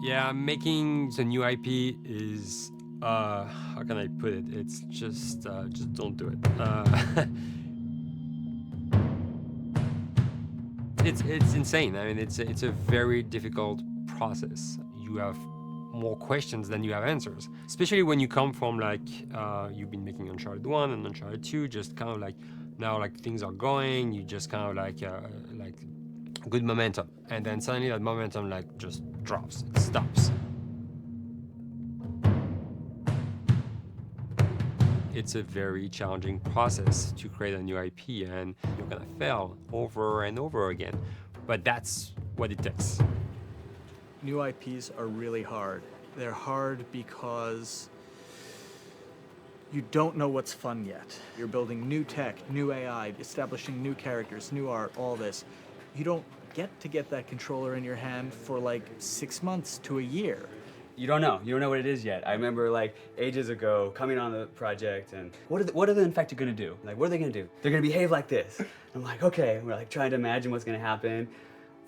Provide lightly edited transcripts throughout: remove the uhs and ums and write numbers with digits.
Yeah, making the new IP is how can I put it? It's just don't do it. It's insane. I mean, it's a very difficult process. You have more questions than you have answers, especially when you come from like you've been making Uncharted 1 and Uncharted 2, just kind of like now like things are going, you just kind of like good momentum, and then suddenly that momentum like just drops, it stops. It's a very challenging process to create a new IP, and you're gonna fail over and over again, but that's what it takes. New IPs are really hard. They're hard because you don't know what's fun yet. You're building new tech, new AI, establishing new characters, new art, all this. You don't get to get that controller in your hand for like 6 months to a year. You don't know what it is yet. I remember like ages ago coming on the project and what are the infected gonna do? Like, what are they gonna do? They're gonna behave like this. I'm like, okay, we're like trying to imagine what's gonna happen.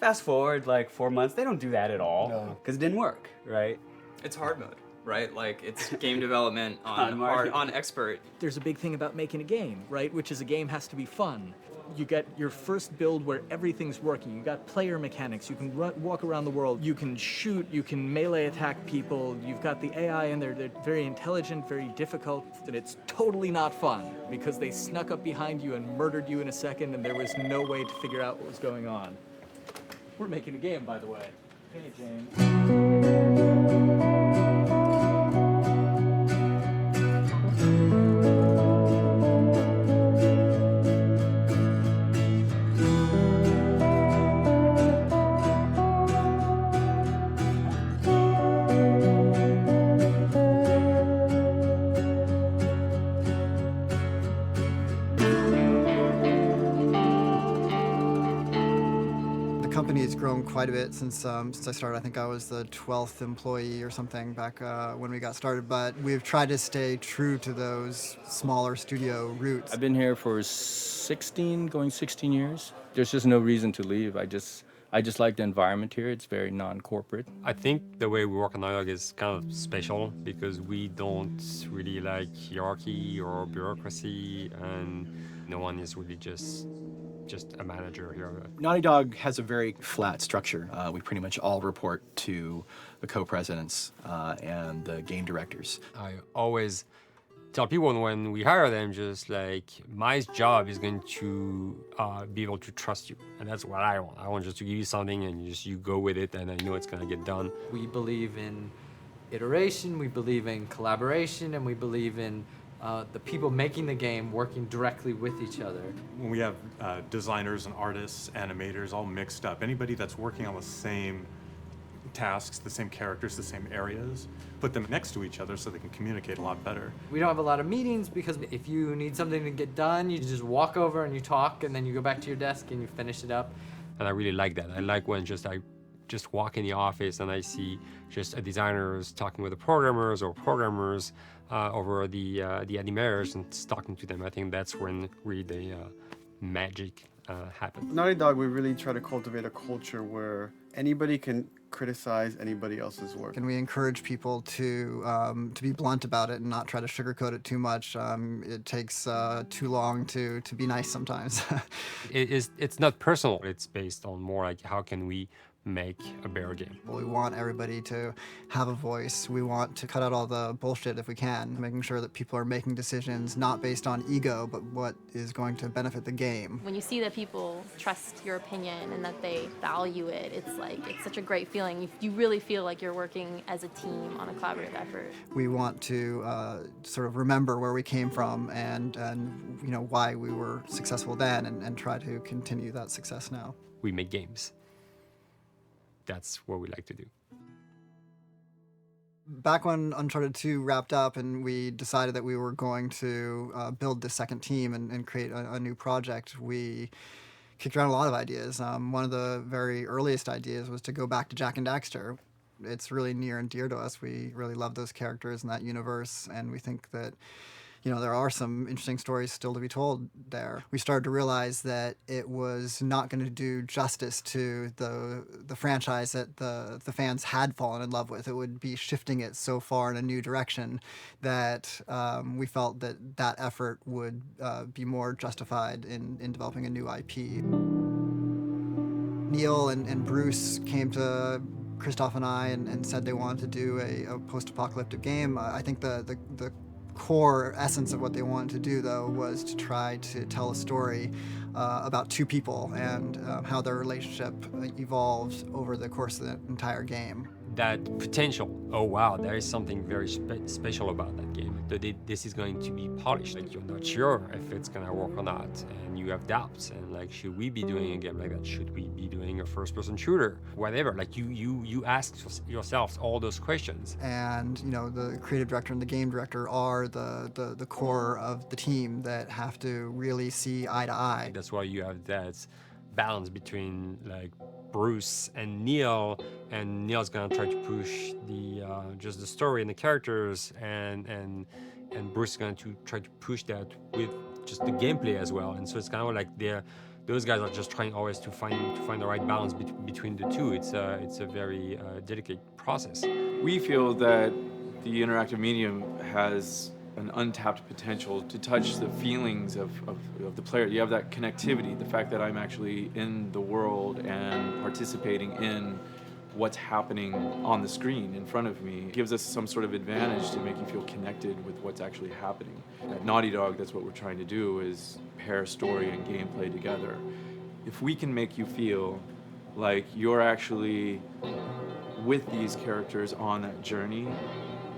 Fast forward like 4 months, they don't do that at all because it didn't work, right? It's hard mode, right? Like it's game development on hard, on expert. There's a big thing about making a game, right? Which is a game has to be fun. You get your first build where everything's working. You got player mechanics. You can walk around the world. You can shoot. You can melee attack people. You've got the AI in there. They're very intelligent, very difficult, and it's totally not fun because they snuck up behind you and murdered you in a second, and there was no way to figure out what was going on. We're making a game, by the way. Hey, James. The company has grown quite a bit since I started. I think I was the 12th employee or something back when we got started, but we've tried to stay true to those smaller studio roots. I've been here for 16 years. There's just no reason to leave. I just like the environment here. It's very non-corporate. I think the way we work on Dialogue is kind of special because we don't really like hierarchy or bureaucracy, and no one is really just a manager here. Naughty Dog has a very flat structure. We pretty much all report to the co-presidents and the game directors. I always tell people when we hire them, just like, my job is going to be able to trust you. And that's what I want. I want just to give you something and you go with it, and I know it's gonna get done. We believe in iteration, we believe in collaboration, and we believe in the people making the game working directly with each other. When we have designers and artists, animators all mixed up, anybody that's working on the same tasks, the same characters, the same areas, put them next to each other so they can communicate a lot better. We don't have a lot of meetings because if you need something to get done, you just walk over and you talk, and then you go back to your desk and you finish it up. And I really like that. I like when I just walk in the office and I see just designers talking with the programmers or programmers over the animators and talking to them. I think that's when really the magic happens. Naughty Dog, we really try to cultivate a culture where anybody can criticize anybody else's work. And we encourage people to be blunt about it and not try to sugarcoat it too much. It takes too long to be nice sometimes. It's not personal. It's based on more like how can we make a better game. We want everybody to have a voice. We want to cut out all the bullshit if we can, making sure that people are making decisions not based on ego, but what is going to benefit the game. When you see that people trust your opinion and that they value it, it's such a great feeling. You really feel like you're working as a team on a collaborative effort. We want to sort of remember where we came from and you know why we were successful then, and try to continue that success now. We make games. That's what we like to do. Back when Uncharted 2 wrapped up and we decided that we were going to build the second team and create a new project, we kicked around a lot of ideas. One of the very earliest ideas was to go back to Jak and Daxter. It's really near and dear to us. We really love those characters in that universe, and we think that there are some interesting stories still to be told there. We started to realize that it was not going to do justice to the franchise that the fans had fallen in love with. It would be shifting it so far in a new direction that we felt that effort would be more justified in developing a new IP. Neil and Bruce came to Christoph and I and said they wanted to do a post-apocalyptic game. I think the core essence of what they wanted to do, though, was to try to tell a story about two people and how their relationship evolved over the course of the entire game. That potential, oh wow, there is something very special about that game. This is going to be polished. Like, you're not sure if it's gonna work or not, and you have doubts. And like, should we be doing a game like that? Should we be doing a first-person shooter? Whatever. Like, you ask yourselves all those questions. And the creative director and the game director are the core of the team that have to really see eye to eye. That's why you have that balance between like Bruce and Neil's gonna try to push just the story and the characters, and Bruce is going to try to push that with just the gameplay as well. And so it's kind of like those guys are just trying always to find the right balance between the two. It's a very delicate process. We feel that the interactive medium has an untapped potential to touch the feelings of the player. You have that connectivity, the fact that I'm actually in the world and participating in what's happening on the screen in front of me gives us some sort of advantage to make you feel connected with what's actually happening. At Naughty Dog, that's what we're trying to do, is pair story and gameplay together. If we can make you feel like you're actually with these characters on that journey,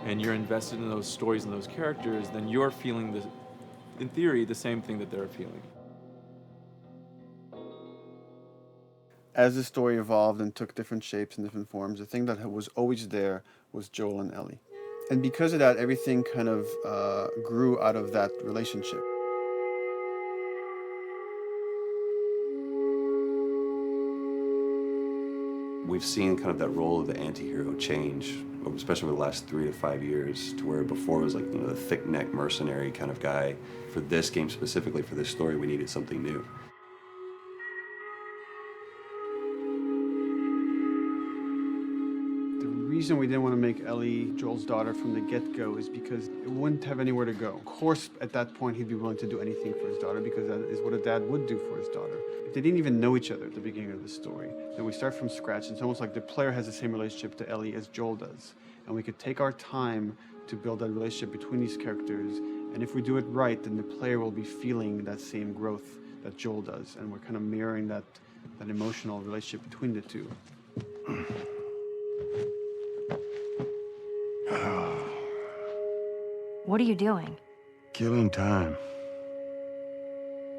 and you're invested in those stories and those characters, then you're feeling, in theory, the same thing that they're feeling. As the story evolved and took different shapes and different forms, the thing that was always there was Joel and Ellie. And because of that, everything kind of grew out of that relationship. We've seen kind of that role of the anti-hero change, especially over the last 3 to 5 years, to where before it was like, the thick-neck mercenary kind of guy. For this game specifically, for this story, we needed something new. The reason we didn't want to make Ellie Joel's daughter from the get-go is because it wouldn't have anywhere to go. Of course, at that point, he'd be willing to do anything for his daughter because that is what a dad would do for his daughter. If they didn't even know each other at the beginning of the story, then we start from scratch. It's almost like the player has the same relationship to Ellie as Joel does. And we could take our time to build that relationship between these characters. And if we do it right, then the player will be feeling that same growth that Joel does. And we're kind of mirroring that emotional relationship between the two. What are you doing? Killing time.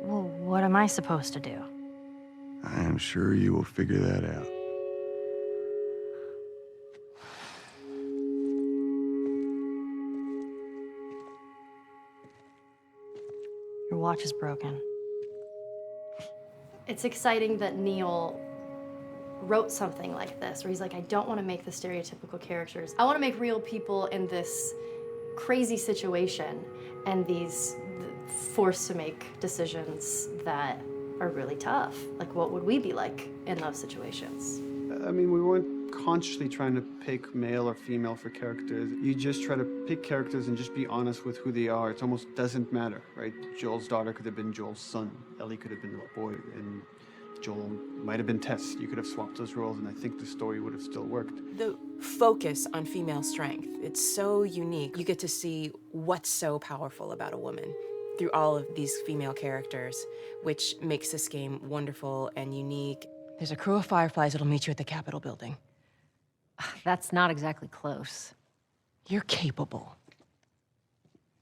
Well, what am I supposed to do? I am sure you will figure that out. Your watch is broken. It's exciting that Neil wrote something like this, where he's like, I don't want to make the stereotypical characters. I want to make real people in this crazy situation and these forced to make decisions that are really tough. Like, what would we be like in those situations? I mean, we weren't consciously trying to pick male or female for characters. You just try to pick characters and just be honest with who they are. It almost doesn't matter, right? Joel's daughter could have been Joel's son. Ellie could have been a boy, and Joel might have been Tess. You could have swapped those roles, and I think the story would have still worked. The focus on female strength, it's so unique. You get to see what's so powerful about a woman through all of these female characters, which makes this game wonderful and unique. There's a crew of Fireflies that'll meet you at the Capitol building. That's not exactly close. You're capable.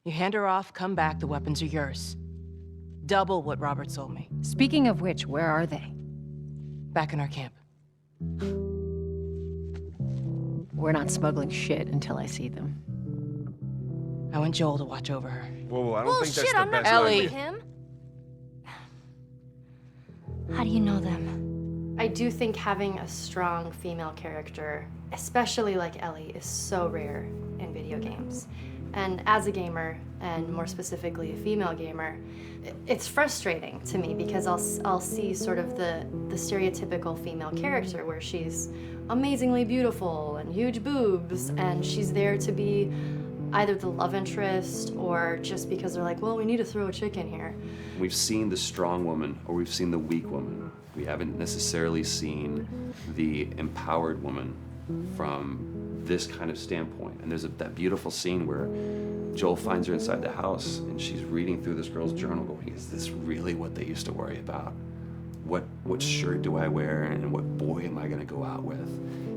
You hand her off, come back, the weapons are yours. Double what Robert sold me. Speaking of which, where are they? Back in our camp. We're not smuggling shit until I see them. I want Joel to watch over her. Whoa, I don't think that's the best Ellie. idea. Him? How do you know them? I do think having a strong female character, especially like Ellie, is so rare in video games. And as a gamer, and more specifically a female gamer, it's frustrating to me because I'll see sort of the stereotypical female character where she's amazingly beautiful and huge boobs, and she's there to be either the love interest or just because they're like, well, we need to throw a chick in here. We've seen the strong woman or we've seen the weak woman. We haven't necessarily seen the empowered woman from this kind of standpoint. And there's that beautiful scene where Joel finds her inside the house and she's reading through this girl's journal going, is this really what they used to worry about? What shirt do I wear and what boy am I gonna go out with?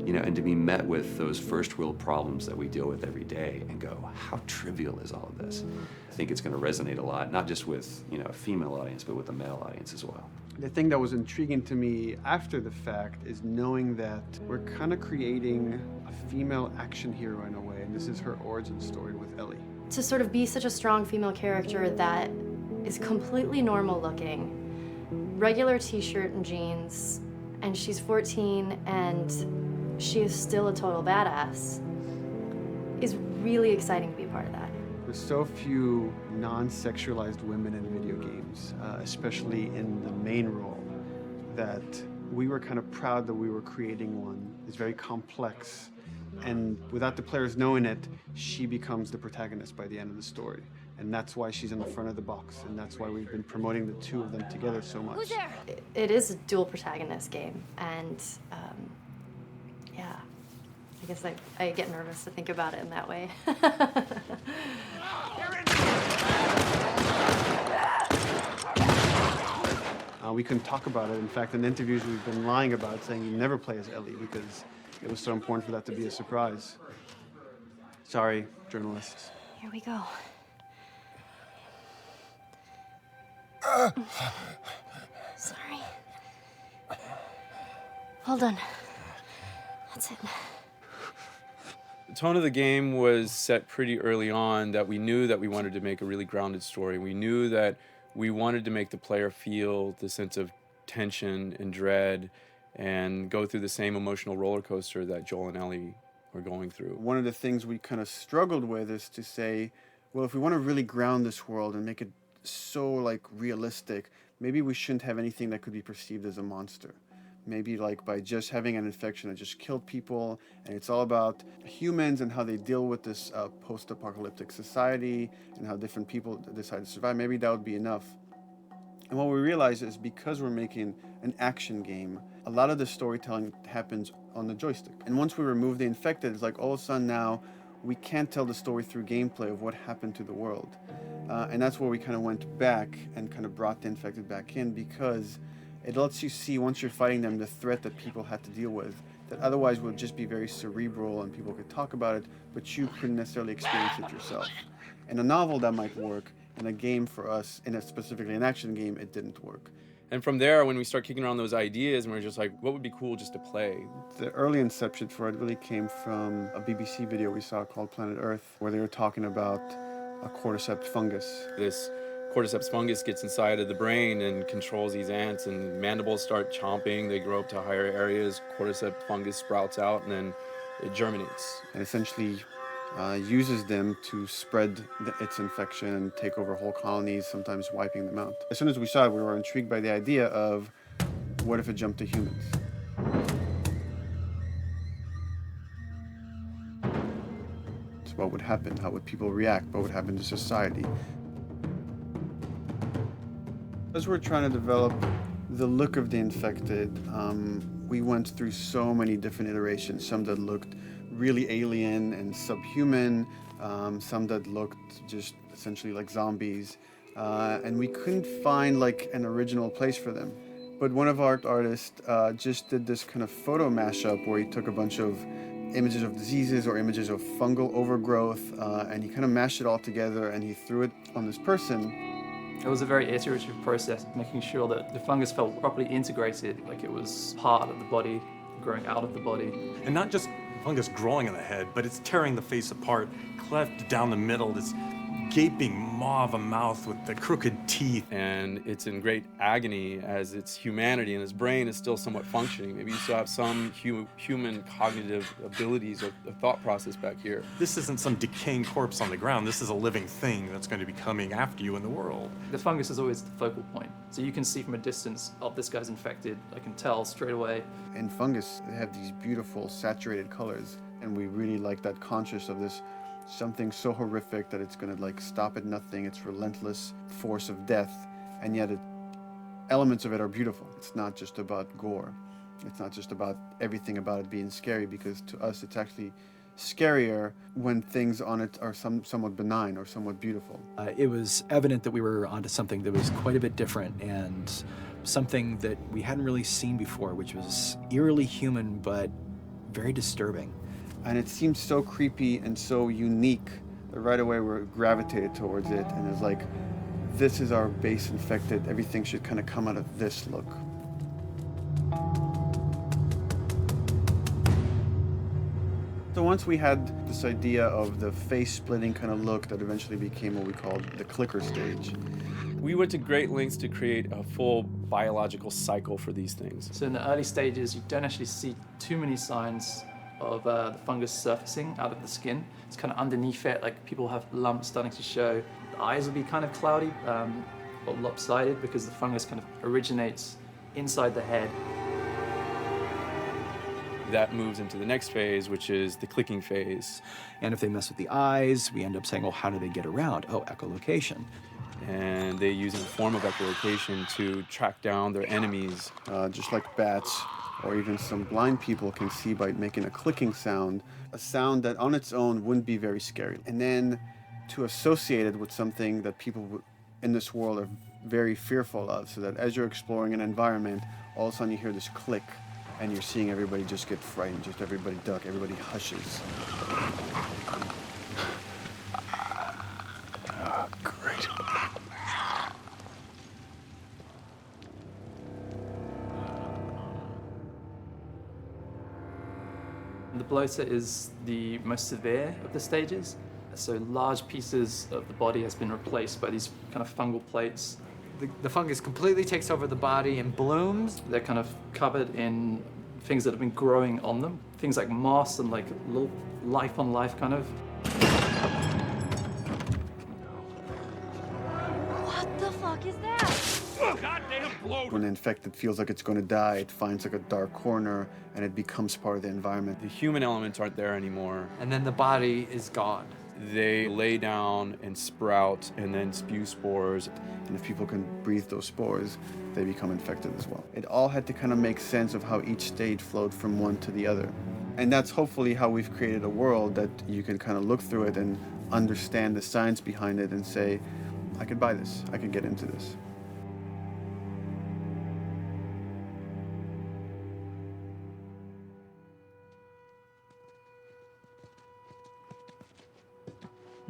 You know, and to be met with those first world problems that we deal with every day and go, how trivial is all of this? I think it's gonna resonate a lot, not just with, you know, a female audience, but with a male audience as well. The thing that was intriguing to me after the fact is knowing that we're kind of creating a female action hero in a way, and this is her origin story with Ellie. To sort of be such a strong female character that is completely normal looking, regular t-shirt and jeans, and she's 14 and she is still a total badass, is really exciting to be a part of that. There's so few non-sexualized women in video games, especially in the main role, that we were kind of proud that we were creating one. It's very complex, and without the players knowing it, she becomes the protagonist by the end of the story. And that's why she's in the front of the box, and that's why we've been promoting the two of them together so much. Who's there? It is a dual protagonist game, and yeah, I guess I get nervous to think about it in that way. We couldn't talk about it. In fact, in interviews we've been lying about it, saying you never play as Ellie because it was so important for that to be a surprise. Sorry, journalists. Here we go. Sorry. Hold on. That's it. The tone of the game was set pretty early on that we knew that we wanted to make a really grounded story. We knew that we wanted to make the player feel the sense of tension and dread and go through the same emotional roller coaster that Joel and Ellie were going through. One of the things we kind of struggled with is to say, well, if we want to really ground this world and make it so like realistic, maybe we shouldn't have anything that could be perceived as a monster. Maybe like by just having an infection that just killed people, and it's all about humans and how they deal with this post-apocalyptic society and how different people decide to survive. Maybe that would be enough. And what we realize is because we're making an action game, a lot of the storytelling happens on the joystick. And once we remove the infected, it's like all of a sudden now we can't tell the story through gameplay of what happened to the world. And that's where we kind of went back and kind of brought the infected back in, because it lets you see, once you're fighting them, the threat that people had to deal with, that otherwise would just be very cerebral and people could talk about it, but you couldn't necessarily experience it yourself. In a novel, that might work. In a game for us, specifically an action game, it didn't work. And from there, when we start kicking around those ideas, and we're just like, what would be cool just to play? The early inception for it really came from a BBC video we saw called Planet Earth, where they were talking about a cordyceps fungus. This cordyceps fungus gets inside of the brain and controls these ants, and mandibles start chomping, they grow up to higher areas, cordyceps fungus sprouts out, and then it germinates. And essentially uses them to spread its infection and take over whole colonies, sometimes wiping them out. As soon as we saw it, we were intrigued by the idea of, what if it jumped to humans? So what would happen? How would people react? What would happen to society? As we're trying to develop the look of the infected, we went through so many different iterations, some that looked really alien and subhuman, some that looked just essentially like zombies, and we couldn't find like an original place for them. But one of our artists just did this kind of photo mashup where he took a bunch of images of diseases or images of fungal overgrowth, and he kind of mashed it all together and he threw it on this person. It was a very iterative process, making sure that the fungus felt properly integrated, like it was part of the body, growing out of the body. And not just fungus growing on the head, but it's tearing the face apart, cleft down the middle, this gaping maw of a mouth with the crooked teeth. And it's in great agony as its humanity and its brain is still somewhat functioning. Maybe you still have some human cognitive abilities or thought process back here. This isn't some decaying corpse on the ground. This is a living thing that's going to be coming after you in the world. The fungus is always the focal point. So you can see from a distance, oh, this guy's infected. I can tell straight away. In fungus, they have these beautiful saturated colors, and we really like that conscious of this something so horrific that it's going to like stop at nothing. It's relentless force of death, and yet elements of it are beautiful. It's not just about gore. It's not just about everything about it being scary, because to us it's actually scarier when things on it are somewhat benign or somewhat beautiful. It was evident that we were onto something that was quite a bit different and something that we hadn't really seen before, which was eerily human but very disturbing. And it seemed so creepy and so unique that right away we gravitated towards it, and it's like, this is our base infected. Everything should kind of come out of this look. So once we had this idea of the face-splitting kind of look that eventually became what we called the clicker stage. We went to great lengths to create a full biological cycle for these things. So in the early stages, you don't actually see too many signs of the fungus surfacing out of the skin. It's kind of underneath it, like people have lumps starting to show. The eyes will be kind of cloudy or lopsided because the fungus kind of originates inside the head. That moves into the next phase, which is the clicking phase. And if they mess with the eyes, we end up saying, well, how do they get around? Oh, echolocation. And they use a form of echolocation to track down their enemies. Just like bats, or even some blind people can see by making a clicking sound, a sound that on its own wouldn't be very scary. And then to associate it with something that people in this world are very fearful of, so that as you're exploring an environment, all of a sudden you hear this click, and you're seeing everybody just get frightened, just everybody duck, everybody hushes. Great. The bloater is the most severe of the stages. So large pieces of the body has been replaced by these kind of fungal plates. The fungus completely takes over the body and blooms. They're kind of covered in things that have been growing on them. Things like moss and like little life on life kind of. What the fuck is that? Goddamn bloater! When the infected feels like it's going to die, it finds like a dark corner and it becomes part of the environment. The human elements aren't there anymore. And then the body is gone. They lay down and sprout and then spew spores. And if people can breathe those spores, they become infected as well. It all had to kind of make sense of how each stage flowed from one to the other. And that's hopefully how we've created a world that you can kind of look through it and understand the science behind it and say, I could buy this, I could get into this.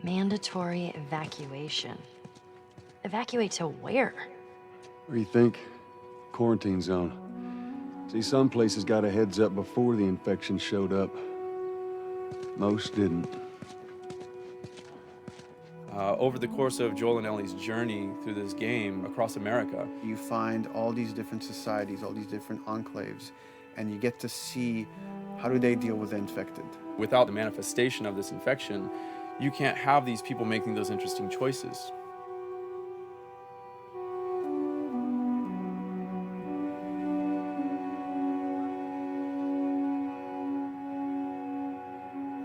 Mandatory evacuation. Evacuate to where? What do you think? Quarantine zone. See, some places got a heads up before the infection showed up. Most didn't. Over the course of Joel and Ellie's journey through this game across America, you find all these different societies, all these different enclaves, and you get to see how do they deal with the infected. without the manifestation of this infection, you can't have these people making those interesting choices.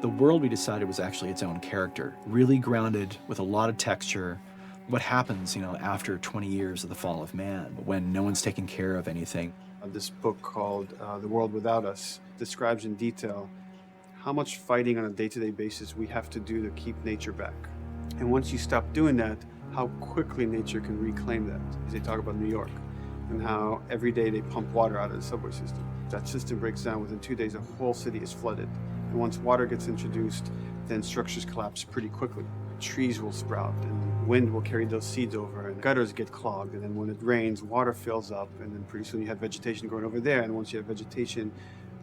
The world we decided was actually its own character, really grounded with a lot of texture. What happens, after 20 years of the fall of man, when no one's taking care of anything. This book called The World Without Us describes in detail how much fighting on a day-to-day basis we have to do to keep nature back. And once you stop doing that, how quickly nature can reclaim that. They talk about New York and how every day they pump water out of the subway system. That system breaks down. Within 2 days, the whole city is flooded. And once water gets introduced, then structures collapse pretty quickly. Trees will sprout, and wind will carry those seeds over, and gutters get clogged. And then when it rains, water fills up, and then pretty soon you have vegetation growing over there. And once you have vegetation,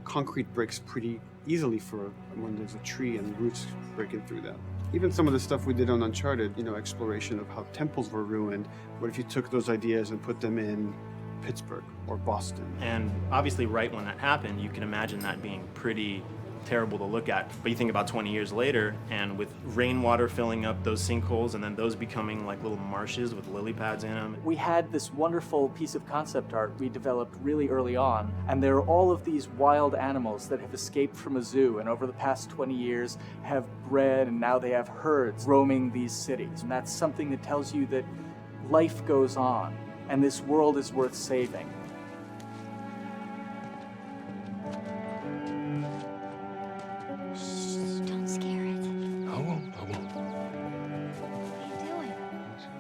concrete breaks pretty easily for when there's a tree and roots breaking through that. Even some of the stuff we did on Uncharted, you know, exploration of how temples were ruined. What if you took those ideas and put them in Pittsburgh or Boston? And obviously right when that happened, you can imagine that being pretty terrible to look at. But you think about 20 years later, and with rainwater filling up those sinkholes and then those becoming like little marshes with lily pads in them. We had this wonderful piece of concept art we developed really early on, and there are all of these wild animals that have escaped from a zoo and over the past 20 years have bred, and now they have herds roaming these cities. And that's something that tells you that life goes on and this world is worth saving.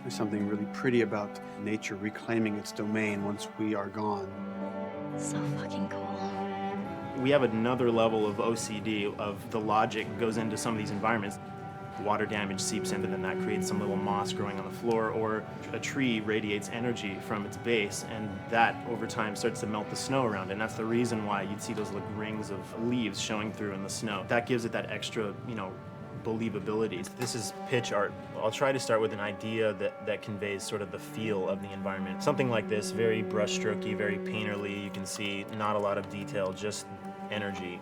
There's something really pretty about nature reclaiming its domain once we are gone. So fucking cool. We have another level of OCD of the logic goes into some of these environments. Water damage seeps in, and then that creates some little moss growing on the floor, or a tree radiates energy from its base, and that over time starts to melt the snow around it. And that's the reason why you'd see those little rings of leaves showing through in the snow. That gives it that extra, you know, believability. This is pitch art. I'll try to start with an idea that conveys sort of the feel of the environment. Something like this, very brushstrokey, very painterly. You can see not a lot of detail, just energy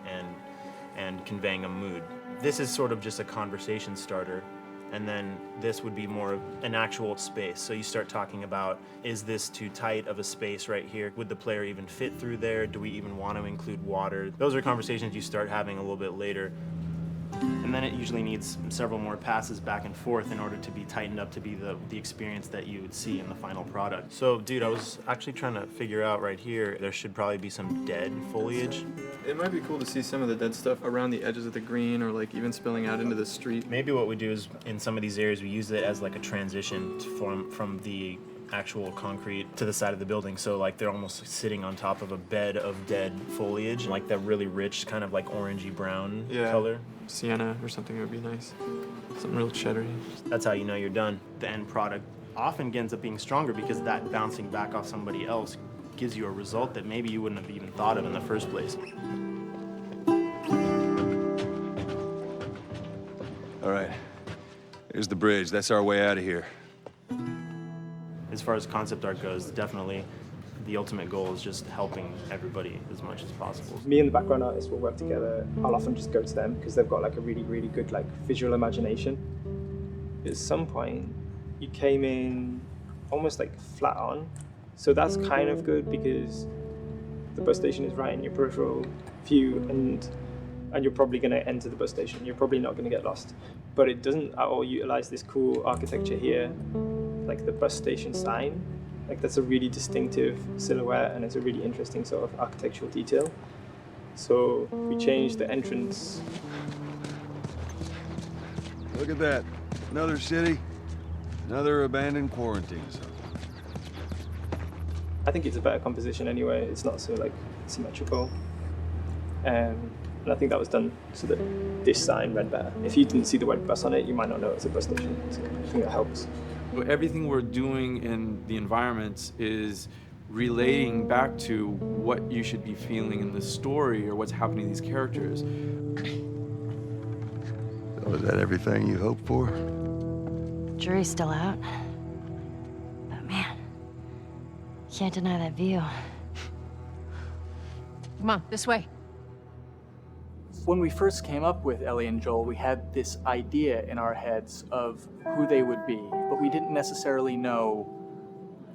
and conveying a mood. This is sort of just a conversation starter, and then this would be more of an actual space. So you start talking about, is this too tight of a space right here? Would the player even fit through there? Do we even want to include water? Those are conversations you start having a little bit later. And then it usually needs several more passes back and forth in order to be tightened up to be the experience that you would see in the final product. So, dude, I was actually trying to figure out right here, there should probably be some dead foliage. It might be cool to see some of the dead stuff around the edges of the green, or like even spilling out into the street. Maybe what we do is, in some of these areas, we use it as like a transition from the actual concrete to the side of the building. So like they're almost sitting on top of a bed of dead foliage, like that really rich kind of like orangey brown color. Sienna or something would be nice. Something real cheddary. That's how you know you're done. The end product often ends up being stronger because that bouncing back off somebody else gives you a result that maybe you wouldn't have even thought of in the first place. All right, here's the bridge. That's our way out of here. As far as concept art goes, definitely the ultimate goal is just helping everybody as much as possible. Me and the background artist will work together. I'll often just go to them because they've got like a really, really good like visual imagination. At some point, you came in almost like flat on. So that's kind of good because the bus station is right in your peripheral view, and you're probably going to enter the bus station. You're probably not going to get lost. But it doesn't at all utilize this cool architecture here, like the bus station sign. Like that's a really distinctive silhouette, and it's a really interesting sort of architectural detail. So we changed the entrance. Look at that. Another city, another abandoned quarantine zone. I think it's a better composition anyway. It's not so like symmetrical. And I think that was done so that this sign read better. If you didn't see the word bus on it, you might not know it's a bus station. So I think that helps. Everything we're doing in the environments is relating back to what you should be feeling in the story or what's happening to these characters. So is that everything you hoped for? Jury's still out. But man, can't deny that view. Come on, this way. When we first came up with Ellie and Joel, we had this idea in our heads of who they would be, but we didn't necessarily know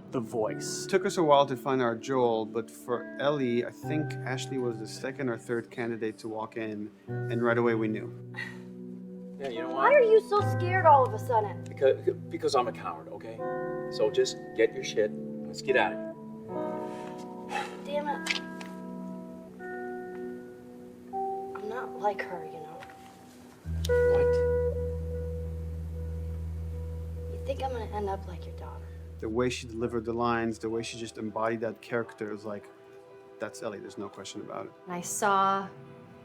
the voice. It took us a while to find our Joel, but for Ellie, I think Ashley was the second or third candidate to walk in, and right away we knew. Yeah, you know Why what? are you so scared all of a sudden? Because I'm a coward, okay? So just get your shit and let's get out of here. Damn it. I'm not like her, you know. What? You think I'm gonna end up like your daughter? The way she delivered the lines, the way she just embodied that character is like, that's Ellie, there's no question about it. And I saw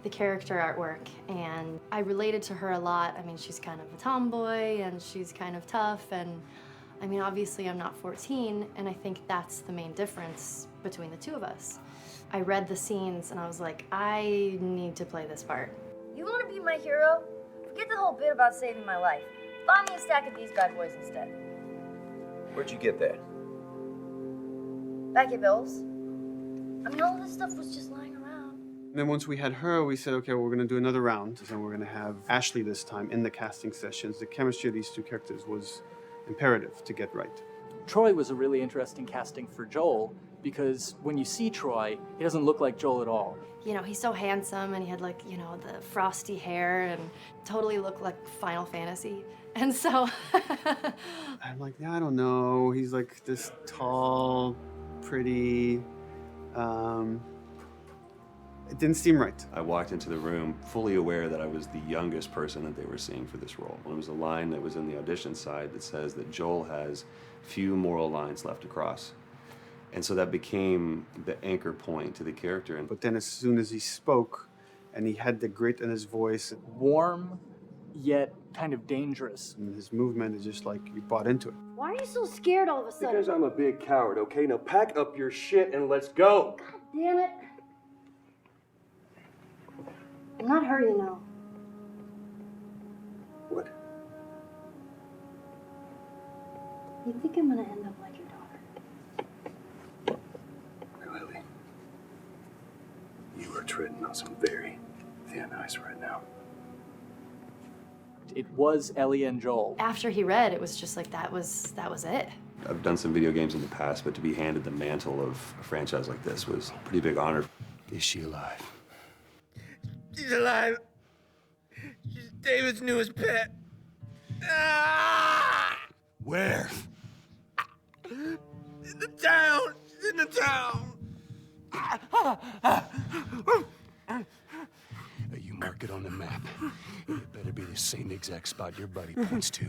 the character artwork and I related to her a lot. I mean, she's kind of a tomboy and she's kind of tough, and I mean, obviously I'm not 14, and I think that's the main difference between the two of us. I read the scenes and I was like, I need to play this part. You want to be my hero? Forget the whole bit about saving my life. Buy me a stack of these bad boys instead. Where'd you get that? Back at Bill's. I mean, all this stuff was just lying around. And then once we had her, we said, okay, we're going to do another round. And we're going to have Ashley this time in the casting sessions. The chemistry of these two characters was imperative to get right. Troy was a really interesting casting for Joel because when you see Troy, he doesn't look like Joel at all. You know, he's so handsome and he had like, you know, the frosty hair and totally looked like Final Fantasy. And so I'm like, yeah, I don't know. He's like this tall, pretty. It didn't seem right. I walked into the room fully aware that I was the youngest person that they were seeing for this role. There was a line that was in the audition side that says that Joel has few moral lines left to cross. And so that became the anchor point to the character. But then as soon as he spoke and he had the grit in his voice, warm, yet kind of dangerous. And his movement is just like you bought into it. Why are you so scared all of a sudden? Because I'm a big coward, okay? Now pack up your shit and let's go. God damn it. I'm not her, you know. What? You think I'm gonna end up like your daughter? Ellie, you are treading on some very thin ice right now. It was Ellie and Joel. after he read, it was just like that was it. I've done some video games in the past, but to be handed the mantle of a franchise like this was a pretty big honor. Is she alive? She's alive. She's David's newest pet. Ah! Where? In the town. She's in the town. You mark it on the map. It better be the same exact spot your buddy points to.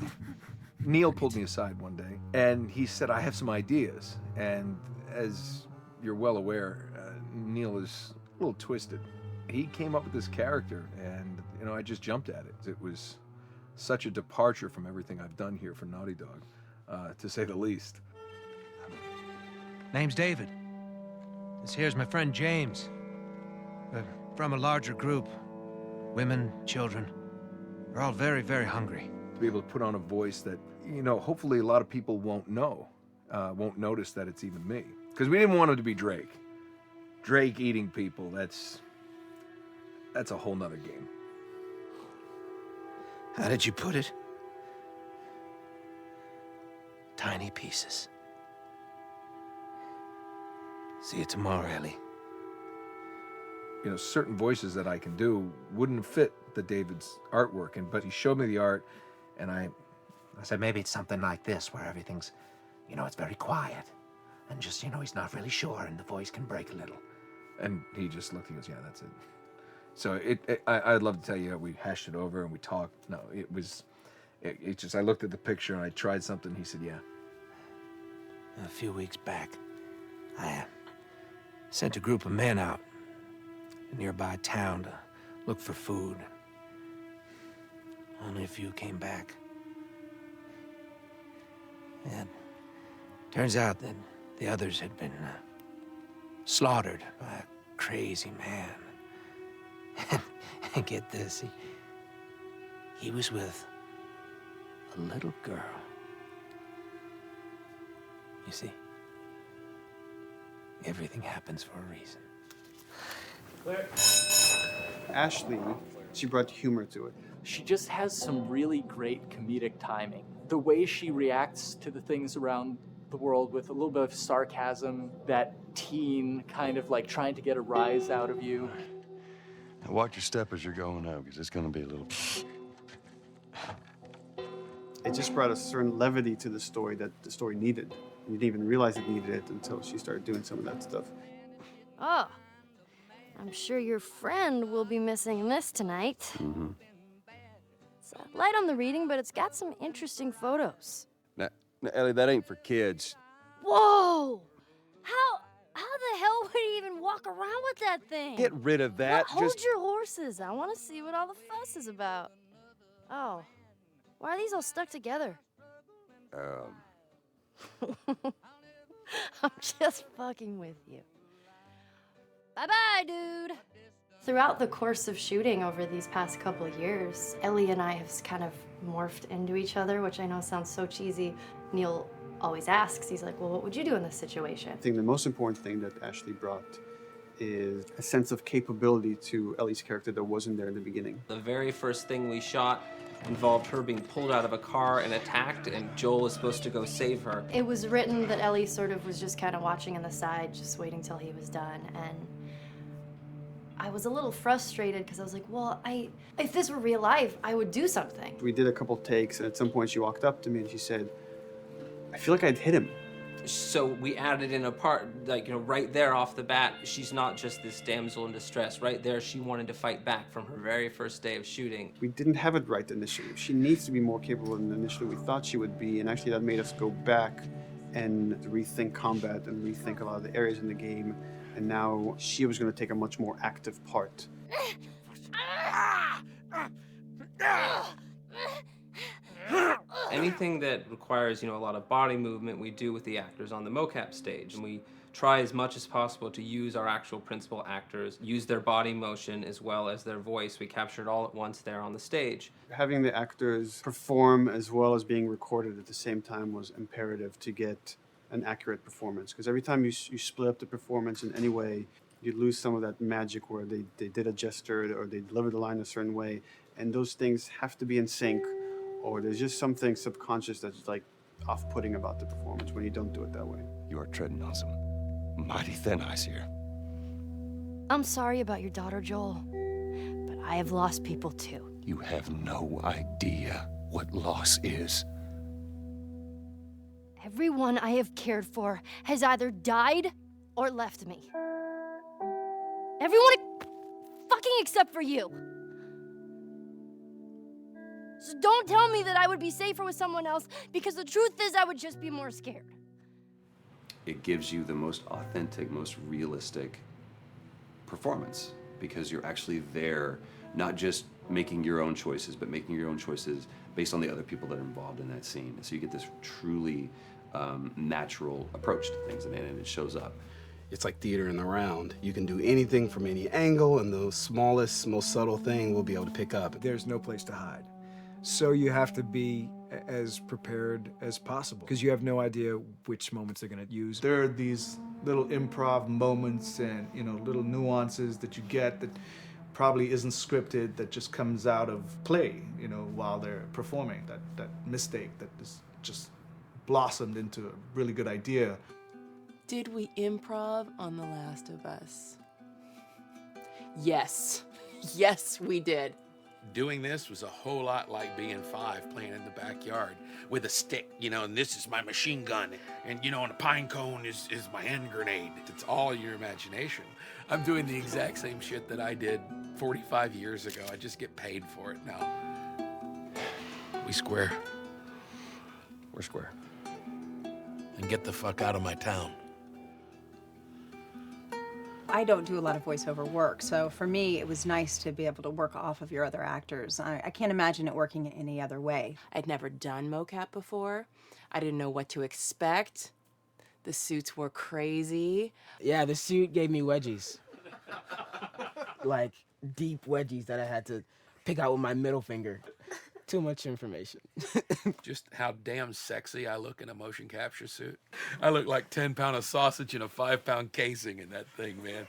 Neil pulled me aside one day, and he said, I have some ideas. And as you're well aware, Neil is a little twisted. He came up with this character, and, you know, I just jumped at it. It was such a departure from everything I've done here for Naughty Dog, to say the least. Name's David. This here's my friend James. We're from a larger group. Women, children. We're all very, very hungry. To be able to put on a voice that, you know, hopefully a lot of people won't know, won't notice that it's even me. Because we didn't want him to be Drake. Drake eating people, that's a whole nother game. How did you put it? Tiny pieces. See you tomorrow, Ellie. You know, certain voices that I can do wouldn't fit the David's artwork, but he showed me the art, and I said maybe it's something like this, where everything's, you know, it's very quiet. And just, you know, he's not really sure, and the voice can break a little. And he just looked, he goes, yeah, that's it. So I'd love to tell you, we hashed it over and we talked. No, it just, I looked at the picture and I tried something. He said, yeah. A few weeks back, I sent a group of men out a nearby town to look for food. Only a few came back. And turns out that the others had been slaughtered by a crazy man. And get this, he was with a little girl. You see, everything happens for a reason. Ashley, she brought humor to it. She just has some really great comedic timing. The way she reacts to the things around the world with a little bit of sarcasm, that teen kind of like trying to get a rise out of you. Now watch your step as you're going out, because it's going to be a little... It just brought a certain levity to the story that the story needed. You didn't even realize it needed it until she started doing some of that stuff. Oh, I'm sure your friend will be missing this tonight. Mm-hmm. It's light on the reading, but it's got some interesting photos. Now, Ellie, that ain't for kids. Whoa! How the hell would he even walk around with that thing? Get rid of that. Hold your horses. I want to see what all the fuss is about. Oh, why are these all stuck together? I'm just fucking with you. Bye-bye, dude. Throughout the course of shooting over these past couple of years, Ellie and I have kind of morphed into each other, which I know sounds so cheesy. Neil always asks, he's like, well, what would you do in this situation? I think the most important thing that Ashley brought is a sense of capability to Ellie's character that wasn't there in the beginning. The very first thing we shot involved her being pulled out of a car and attacked, and Joel is supposed to go save her. It was written that Ellie sort of was just kind of watching on the side, just waiting till he was done, and I was a little frustrated because I was like, well, if this were real life, I would do something. We did a couple takes, and at some point she walked up to me and she said, I feel like I'd hit him. So we added in a part, like, you know, right there off the bat, she's not just this damsel in distress. Right there, she wanted to fight back from her very first day of shooting. We didn't have it right initially. She needs to be more capable than initially we thought she would be, and actually that made us go back and rethink combat and rethink a lot of the areas in the game, and now she was going to take a much more active part. Anything that requires, you know, a lot of body movement, we do with the actors on the mocap stage. And we try as much as possible to use our actual principal actors, use their body motion as well as their voice. We capture it all at once there on the stage. Having the actors perform as well as being recorded at the same time was imperative to get an accurate performance. Because every time you split up the performance in any way, you lose some of that magic where they did a gesture or they delivered the line a certain way. And those things have to be in sync, or there's just something subconscious that's like off-putting about the performance when you don't do it that way. You are treading on some mighty thin ice here. I'm sorry about your daughter, Joel, but I have lost people too. You have no idea what loss is. Everyone I have cared for has either died or left me. Everyone fucking except for you. So don't tell me that I would be safer with someone else, because the truth is I would just be more scared. It gives you the most authentic, most realistic performance, because you're actually there, not just making your own choices, but making your own choices based on the other people that are involved in that scene. So you get this truly natural approach to things, and it shows up. It's like theater in the round. You can do anything from any angle, and the smallest, most subtle thing we'll be able to pick up. There's no place to hide. So you have to be as prepared as possible, because you have no idea which moments they're going to use. There are these little improv moments and, you know, little nuances that you get that probably isn't scripted, that just comes out of play, you know, while they're performing. That mistake that is just blossomed into a really good idea. Did we improv on The Last of Us? Yes. Yes, we did. Doing this was a whole lot like being 5 playing in the backyard with a stick, you know, and this is my machine gun, and, you know, and a pine cone is my hand grenade. It's all your imagination. I'm doing the exact same shit that I did 45 years ago. I just get paid for it now. We square. We're square. And get the fuck out of my town. I don't do a lot of voiceover work, so for me, it was nice to be able to work off of your other actors. I can't imagine it working in any other way. I'd never done mocap before. I didn't know what to expect. The suits were crazy. Yeah, the suit gave me wedgies. Like, deep wedgies that I had to pick out with my middle finger. Too much information. Just how damn sexy I look in a motion capture suit. I look like 10-pound of sausage in a 5-pound casing in that thing, man.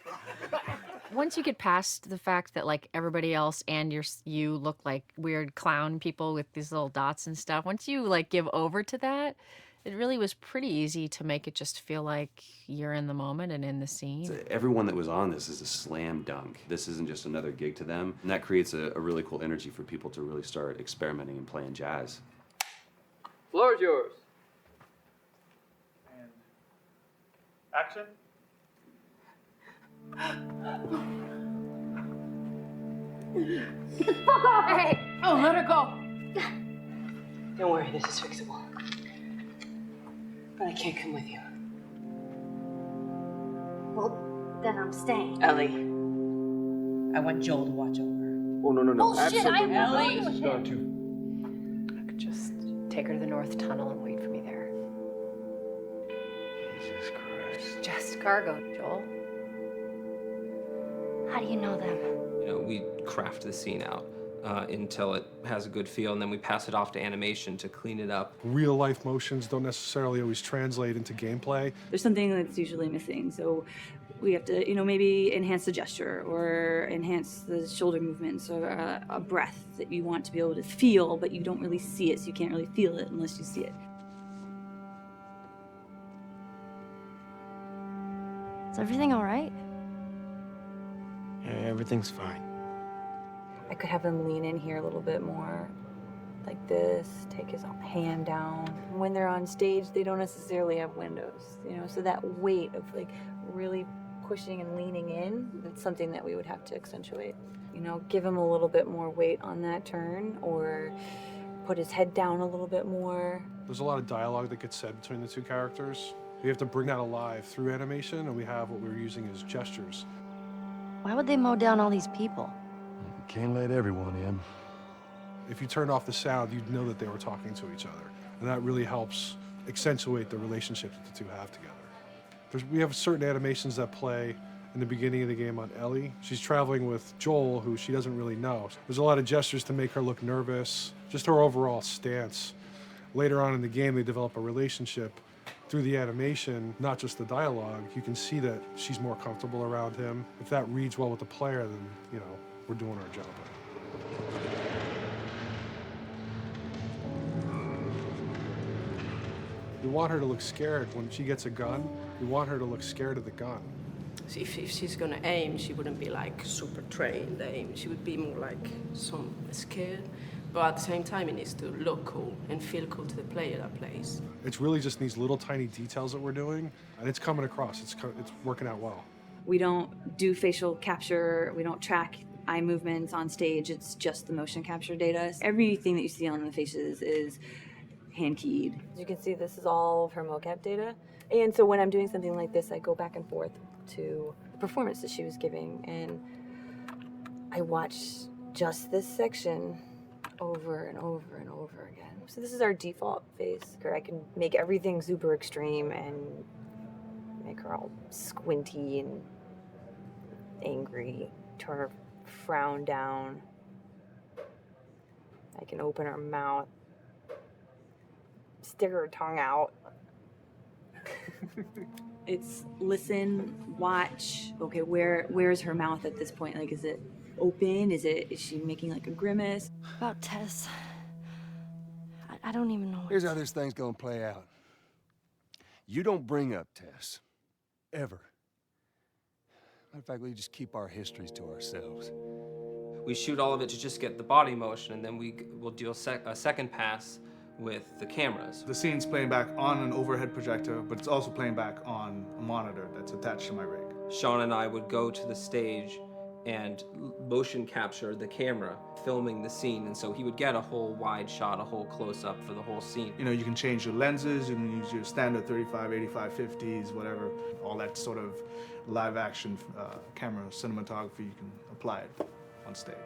Once you get past the fact that, like, everybody else and you look like weird clown people with these little dots and stuff, once you, like, give over to that, it really was pretty easy to make it just feel like you're in the moment and in the scene. So everyone that was on this is a slam dunk. This isn't just another gig to them. And that creates a really cool energy for people to really start experimenting and playing jazz. Floor is yours. And action. Get the fuck off! Hey! Oh, let her go! Don't worry, this is fixable. But I can't come with you. Well, then I'm staying. Ellie, I want Joel to watch over. Oh, no. Bullshit, I am not Ellie. going with him. I could just take her to the North Tunnel and wait for me there. Jesus Christ. Just cargo, Joel. How do you know them? You know, we craft the scene out until it has a good feel, and then we pass it off to animation to clean it up. Real life motions don't necessarily always translate into gameplay. There's something that's usually missing, so we have to, maybe enhance the gesture or enhance the shoulder movements or a breath that you want to be able to feel, but you don't really see it, so you can't really feel it unless you see it. Is everything all right? Yeah, everything's fine. I could have him lean in here a little bit more, like this, take his hand down. When they're on stage, they don't necessarily have windows, so that weight of like really pushing and leaning in, that's something that we would have to accentuate. Give him a little bit more weight on that turn, or put his head down a little bit more. There's a lot of dialogue that gets said between the two characters. We have to bring that alive through animation, and we have what we're using as gestures. Why would they mow down all these people? Can't let everyone in. If you turned off the sound, you'd know that they were talking to each other. And that really helps accentuate the relationship that the two have together. We have certain animations that play in the beginning of the game on Ellie. She's traveling with Joel, who she doesn't really know. There's a lot of gestures to make her look nervous, just her overall stance. Later on in the game, they develop a relationship through the animation, not just the dialogue. You can see that she's more comfortable around him. If that reads well with the player, then, we're doing our job. We want her to look scared. When she gets a gun, we want her to look scared of the gun. So if she's gonna aim, she wouldn't be like super trained aim. She would be more like some scared. But at the same time, it needs to look cool and feel cool to the player that plays. It's really just these little tiny details that we're doing, and it's coming across. It's working out well. We don't do facial capture, we don't track eye movements on stage, it's just the motion capture data. Everything that you see on the faces is hand-keyed. As you can see, this is all of her mocap data. And so when I'm doing something like this, I go back and forth to the performance that she was giving, and I watch just this section over and over and over again. So this is our default face, where I can make everything super extreme and make her all squinty and angry, turn her frown down. I can open her mouth, stick her tongue out. It's listen, watch. Okay, where's her mouth at this point? Like, is it open? Is she making like a grimace? About Tess. I don't even know. Here's how this thing's gonna play out. You don't bring up Tess. Ever. Matter of fact, we just keep our histories to ourselves. We shoot all of it to just get the body motion, and then we'll do a second pass with the cameras. The scene's playing back on an overhead projector, but it's also playing back on a monitor that's attached to my rig. Sean and I would go to the stage and motion capture the camera filming the scene, and so he would get a whole wide shot, a whole close-up for the whole scene. You can change your lenses, you can use your standard 35, 85, 50s, whatever, all that sort of live action camera cinematography, you can apply it on stage.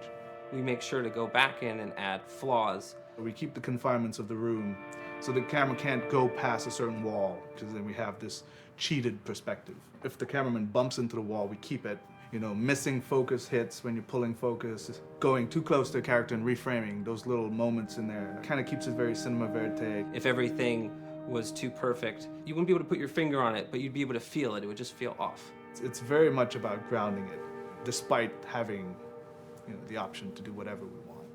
We make sure to go back in and add flaws. We keep the confinements of the room so the camera can't go past a certain wall, because then we have this cheated perspective. If the cameraman bumps into the wall, we keep it. Missing focus hits when you're pulling focus, going too close to a character and reframing, those little moments in there. It kind of keeps it very cinema verite. If everything was too perfect, you wouldn't be able to put your finger on it, but you'd be able to feel it. It would just feel off. It's very much about grounding it, despite having the option to do whatever we want.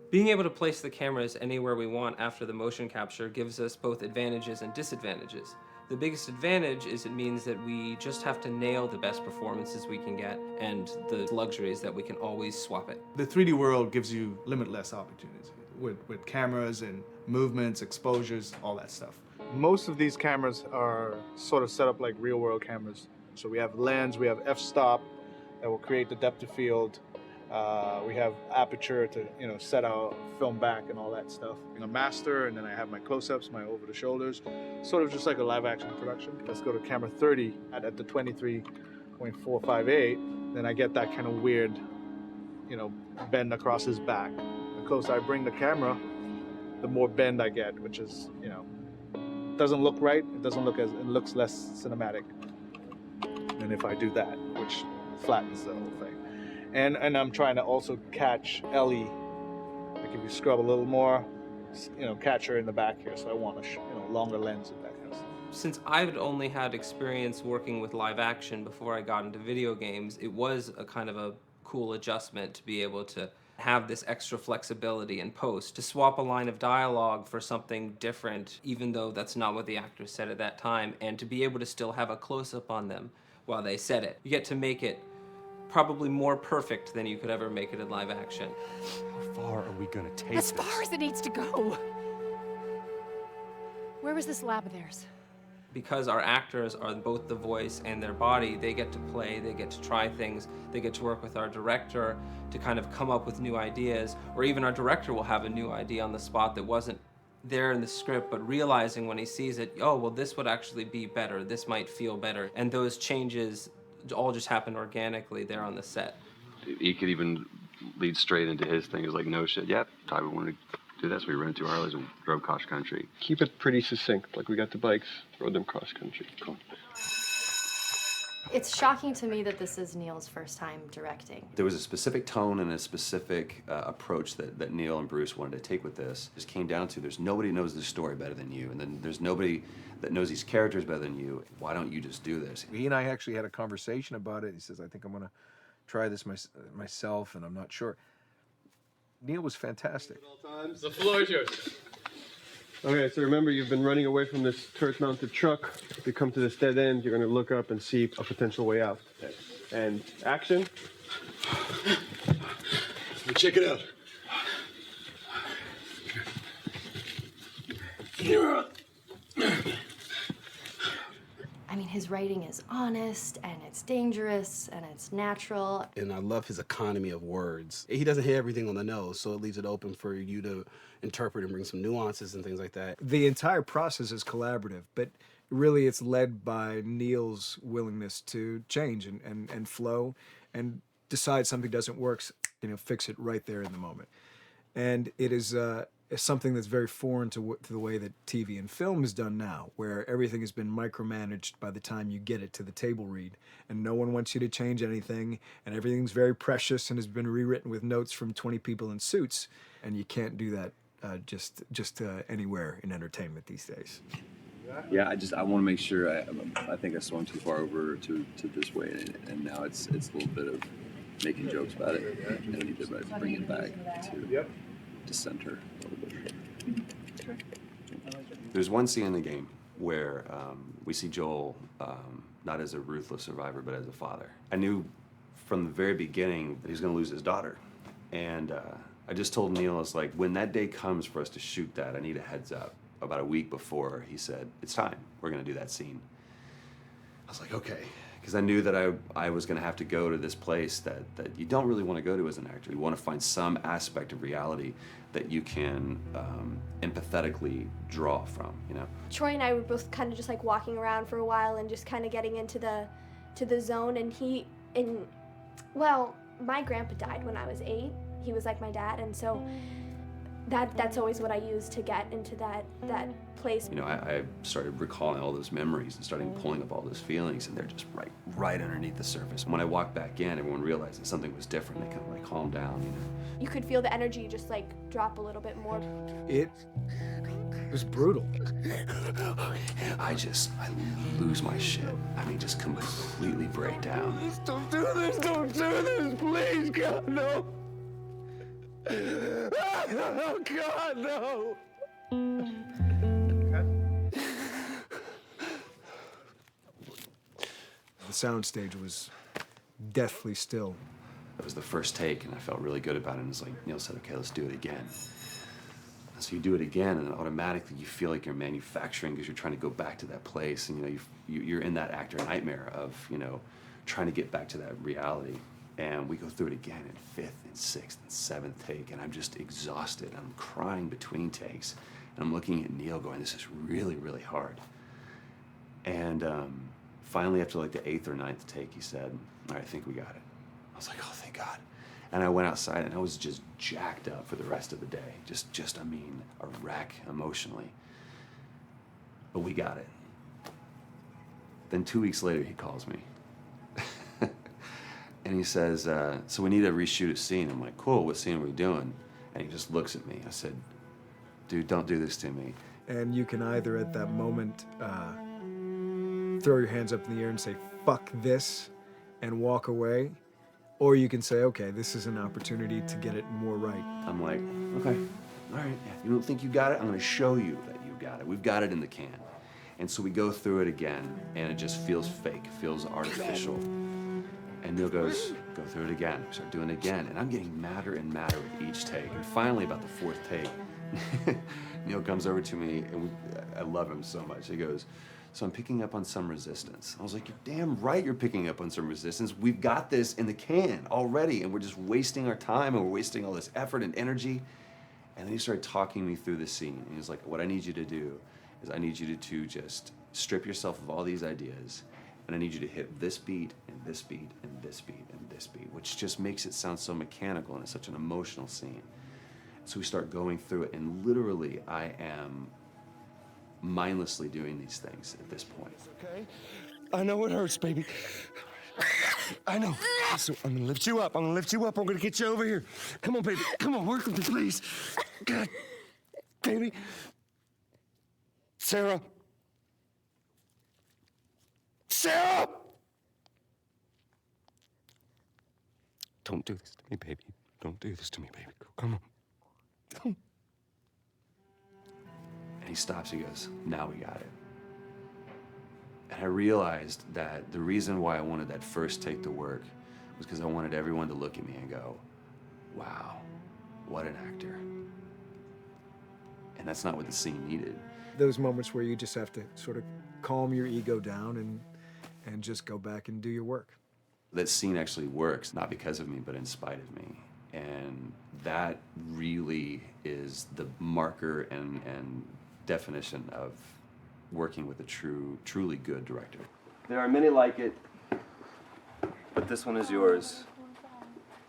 Being able to place the cameras anywhere we want after the motion capture gives us both advantages and disadvantages. The biggest advantage is it means that we just have to nail the best performances we can get, and the luxury is that we can always swap it. The 3D world gives you limitless opportunities with cameras and movements, exposures, all that stuff. Most of these cameras are sort of set up like real world cameras. So we have lens, we have f-stop that will create the depth of field. We have aperture to set our film back and all that stuff. A master, and then I have my close-ups, my over the shoulders, sort of just like a live action production. Let's go to camera 30 at the 23.458. Then I get that kind of weird, bend across his back. The closer I bring the camera, the more bend I get, which is, doesn't look right. It looks less cinematic than if I do that, which flattens the whole thing. And I'm trying to also catch Ellie. Like if you scrub a little more, catch her in the back here. So I want a longer lens of that kind of stuff. Since I've only had experience working with live action before I got into video games, it was a kind of a cool adjustment to be able to have this extra flexibility in post, to swap a line of dialogue for something different, even though that's not what the actors said at that time, and to be able to still have a close-up on them while they said it. You get to make it probably more perfect than you could ever make it in live action. How far are we gonna take As far as it needs to go. Where was this lab of theirs? Because our actors are both the voice and their body, they get to play, they get to try things, they get to work with our director to kind of come up with new ideas, or even our director will have a new idea on the spot that wasn't there in the script, but realizing when he sees it, oh, well, this would actually be better, this might feel better. And those changes all just happen organically there on the set. He could even lead straight into his thing. It's like, no shit, yep, Tyler wanted to do that, so we rented 2 Harleys and drove cross country. Keep it pretty succinct. Like we got the bikes, rode them cross country. Cool. It's shocking to me that this is Neil's first time directing. There was a specific tone and a specific approach that Neil and Bruce wanted to take with this. It just came down to there's nobody who knows this story better than you, and then there's nobody that knows these characters better than you. Why don't you just do this? He and I actually had a conversation about it. He says, I think I'm gonna try this myself, and I'm not sure. Neil was fantastic. The floor is yours. Okay, so remember, you've been running away from this turret-mounted truck. If you come to this dead end, you're going to look up and see a potential way out. Okay. And action. Check it out. I mean, his writing is honest, and it's dangerous, and it's natural. And I love his economy of words. He doesn't hit everything on the nose, so it leaves it open for you to interpret and bring some nuances and things like that. The entire process is collaborative, but really it's led by Neil's willingness to change and flow and decide something doesn't work, fix it right there in the moment. And it is something that's very foreign to the way that TV and film is done now, where everything has been micromanaged by the time you get it to the table read, and no one wants you to change anything, and everything's very precious and has been rewritten with notes from 20 people in suits, and you can't do that just anywhere in entertainment these days. Yeah, I want to make sure. I think I swung too far over to this way, and now it's a little bit of making jokes about it, and I need to bring it back to center a little bit. There's one scene in the game where we see Joel not as a ruthless survivor, but as a father. I knew from the very beginning that he was going to lose his daughter, and I just told Neil, I was like, when that day comes for us to shoot that, I need a heads up. About a week before, he said, it's time, we're going to do that scene. I was like, okay, because I knew that I was going to have to go to this place that you don't really want to go to as an actor. You want to find some aspect of reality that you can empathetically draw from, Troy and I were both kind of just like walking around for a while and just kind of getting into the zone, and well, my grandpa died when I was 8. He was like my dad, and so that's always what I use to get into that place. I started recalling all those memories and starting pulling up all those feelings, and they're just right underneath the surface. When I walked back in, everyone realized that something was different. They kind of calmed down, You could feel the energy just like drop a little bit more. It was brutal. I lose my shit. I mean, just completely break down. Don't do this, please, God, no. Oh, God, no! The soundstage was deathly still. It was the first take, and I felt really good about it. And it's like Neil said, okay, let's do it again. And so you do it again, and then automatically you feel like you're manufacturing because you're trying to go back to that place, and you're in that actor nightmare of trying to get back to that reality. And we go through it again in 5th and 6th and 7th take, and I'm just exhausted. I'm crying between takes, and I'm looking at Neil going, this is really, really hard. And finally, after like the 8th or 9th take, he said, all right, I think we got it. I was like, oh, thank God. And I went outside, and I was just jacked up for the rest of the day. Just a wreck emotionally. But we got it. Then 2 weeks later, he calls me. And he says, so we need to reshoot a scene. I'm like, cool, what scene are we doing? And he just looks at me. I said, dude, don't do this to me. And you can either at that moment throw your hands up in the air and say, fuck this, and walk away, or you can say, okay, this is an opportunity to get it more right. I'm like, okay, all right, you don't think you got it? I'm gonna show you that you got it. We've got it in the can. And so we go through it again, and it just feels fake, feels artificial. And Neil goes, go through it again. We start doing it again, and I'm getting madder and madder with each take. And finally, about the fourth take, Neil comes over to me, and I love him so much. He goes, so I'm picking up on some resistance. I was like, you're damn right you're picking up on some resistance. We've got this in the can already, and we're just wasting our time, and we're wasting all this effort and energy. And then he started talking me through the scene. And he was like, what I need you to do is I need you to just strip yourself of all these ideas, and I need you to hit this beat, and this beat, and this beat, and this beat, which just makes it sound so mechanical, and it's such an emotional scene. So we start going through it, and literally I am mindlessly doing these things at this point. Okay? I know it hurts, baby. I know. So I'm gonna lift you up. I'm gonna lift you up. I'm gonna get you over here. Come on, baby. Come on, work with me, please. God, baby. Sarah. Sarah! Don't do this to me, baby. Don't do this to me, baby. Come on. Come. And he stops, he goes, now we got it. And I realized that the reason why I wanted that first take to work was because I wanted everyone to look at me and go, wow, what an actor. And that's not what the scene needed. Those moments where you just have to sort of calm your ego down and just go back and do your work. That scene actually works, not because of me, but in spite of me. And that really is the marker and definition of working with a truly good director. There are many like it, but this one is yours.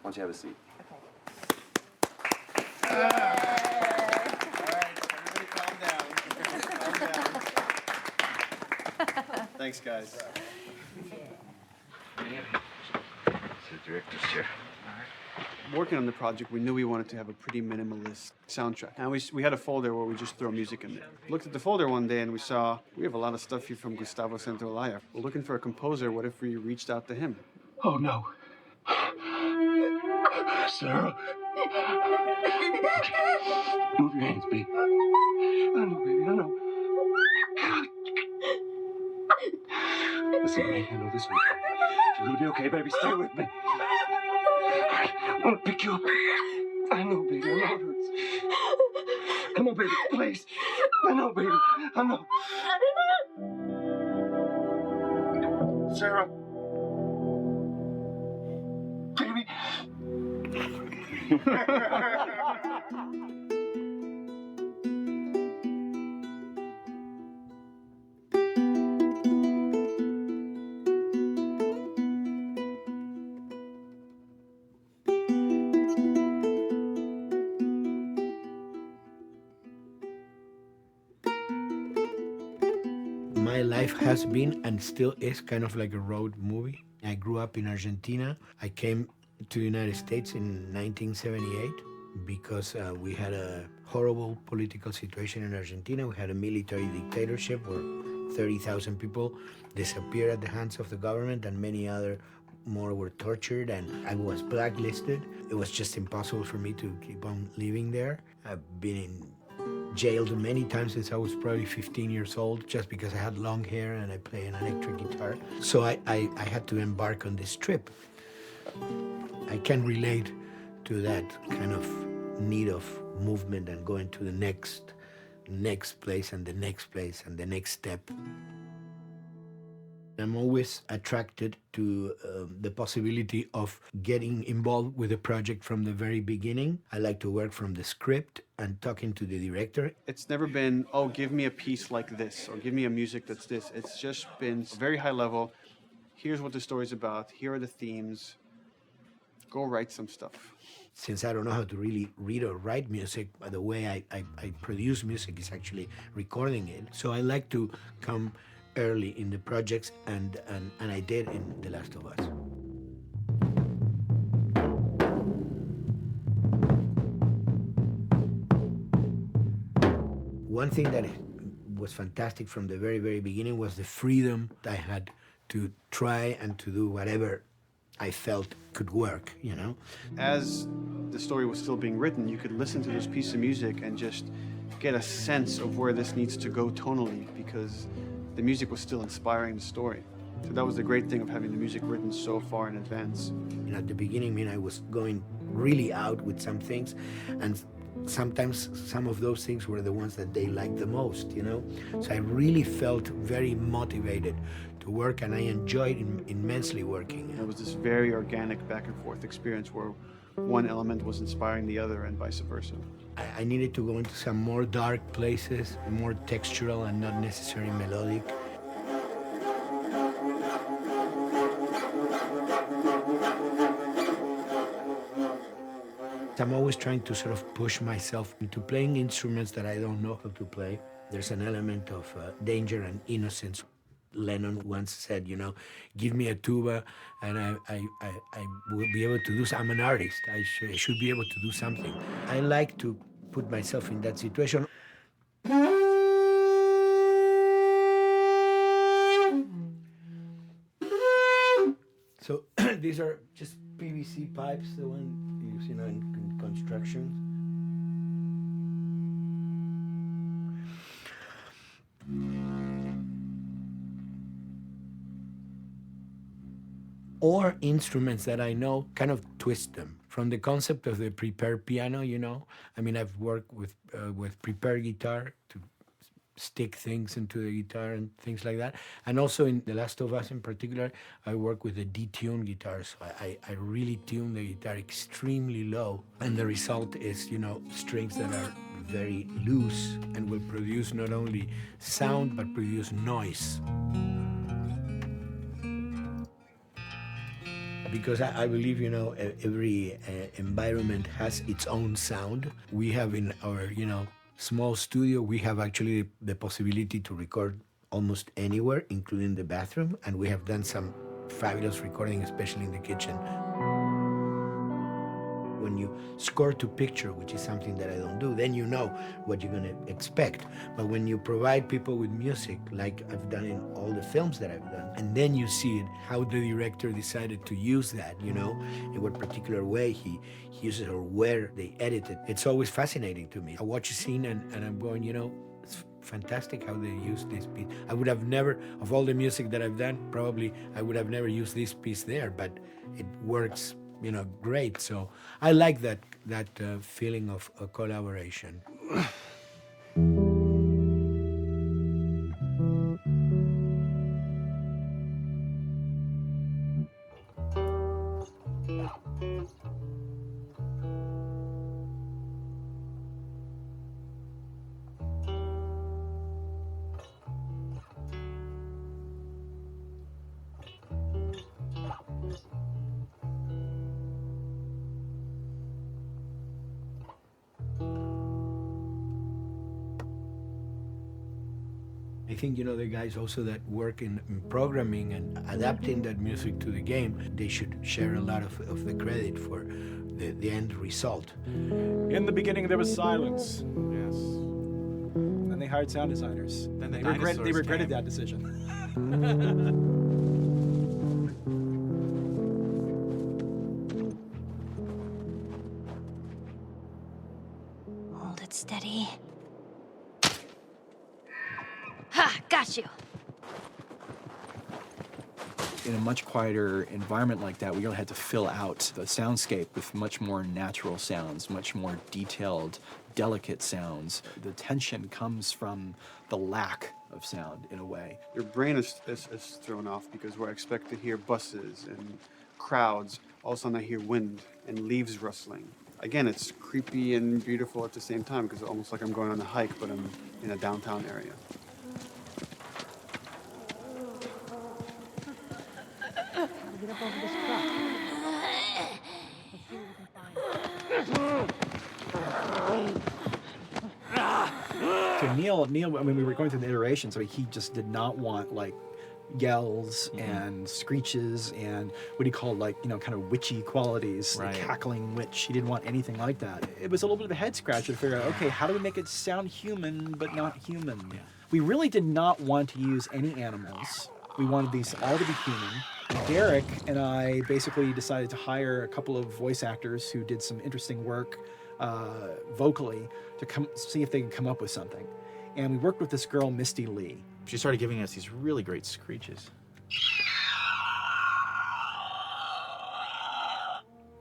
Why don't you have a seat? Thanks, guys. It's the director's chair. Working on the project, we knew we wanted to have a pretty minimalist soundtrack. And we had a folder where we just throw music in there. Looked at the folder one day and we saw, we have a lot of stuff here from Gustavo Santaolalla. We're looking for a composer. What if we reached out to him? Oh, no. Sarah. Move your hands, baby. I know, baby, I know. Listen to me, I know this one. You're gonna be okay, baby. Stay with me. I want to pick you up. I know, baby. I know it hurts. Come on, baby. Please. I know, baby. I know. Sarah. Baby. My life has been and still is kind of like a road movie. I grew up in Argentina. I came to the United States in 1978 because we had a horrible political situation in Argentina. We had a military dictatorship where 30,000 people disappeared at the hands of the government and many other more were tortured, and I was blacklisted. It was just impossible for me to keep on living there. I've been jailed many times since I was probably 15 years old just because I had long hair and I play an electric guitar. So I had to embark on this trip. I can relate to that kind of need of movement and going to the next place and the next place and the next step. I'm always attracted to the possibility of getting involved with a project from the very beginning. I like to work from the script and talking to the director. It's never been, oh, give me a piece like this, or give me a music that's this. It's just been very high level. Here's what the story's about. Here are the themes. Go write some stuff. Since I don't know how to really read or write music, the way I produce music is actually recording it. So I like to come early in the projects, and I did in The Last of Us. One thing that was fantastic from the very, very beginning was the freedom I had to try and to do whatever I felt could work, you know? As the story was still being written, you could listen to this piece of music and just get a sense of where this needs to go tonally, because the music was still inspiring the story. So that was the great thing of having the music written so far in advance. You know, at the beginning, I mean, I was going really out with some things, and sometimes some of those things were the ones that they liked the most, you know? So I really felt very motivated to work, and I enjoyed immensely working. It was this very organic back and forth experience where one element was inspiring the other and vice versa. I needed to go into some more dark places, more textural and not necessarily melodic. I'm always trying to sort of push myself into playing instruments that I don't know how to play. There's an element of danger and innocence. Lennon once said, you know, give me a tuba and I will be able to do I'm an artist. I should be able to do something. I like to put myself in that situation. So these are just PVC pipes, the one you use, you know, in construction. Or instruments that I know, kind of twist them. From the concept of the prepared piano, you know, I mean, I've worked with prepared guitar to stick things into the guitar and things like that. And also in The Last of Us in particular, I work with a detuned guitar. So I really tune the guitar extremely low. And the result is, you know, strings that are very loose and will produce not only sound, but produce noise. Because I believe, you know, every environment has its own sound. We have in our, you know, small studio, we have actually the possibility to record almost anywhere, including the bathroom, and we have done some fabulous recording, especially in the kitchen. When you score to picture, which is something that I don't do, then you know what you're gonna expect. But when you provide people with music, like I've done in all the films that I've done, and then you see it, how the director decided to use that, you know, in what particular way he uses it or where they edit it. It's always fascinating to me. I watch a scene and I'm going, you know, it's fantastic how they use this piece. I would have never, of all the music that I've done, probably I would have never used this piece there, but it works, you know, great. So I like that feeling of a collaboration. I think, you know, the guys also that work in programming and adapting that music to the game, they should share a lot of the credit for the end result. In the beginning, there was silence. Yes. Then they hired sound designers. Then they regretted that decision. Hold it steady. Ha! Got you! In a much quieter environment like that, we really had to fill out the soundscape with much more natural sounds, much more detailed, delicate sounds. The tension comes from the lack of sound, in a way. Your brain is thrown off because where I expect to hear buses and crowds, all of a sudden I hear wind and leaves rustling. Again, it's creepy and beautiful at the same time because it's almost like I'm going on a hike, but I'm in a downtown area. Get up over this truck. To Neil, I mean, we were going through the iterations, so he just did not want, like, yells and screeches and what he called kind of witchy qualities, Right. the cackling witch. He didn't want anything like that. It was a little bit of a head scratcher to figure out, okay, how do we make it sound human but not human? Yeah. We really did not want to use any animals. We wanted these all to be human. Derek and I basically decided to hire a couple of voice actors who did some interesting work vocally to see if they could come up with something. And we worked with this girl, Misty Lee. She started giving us these really great screeches.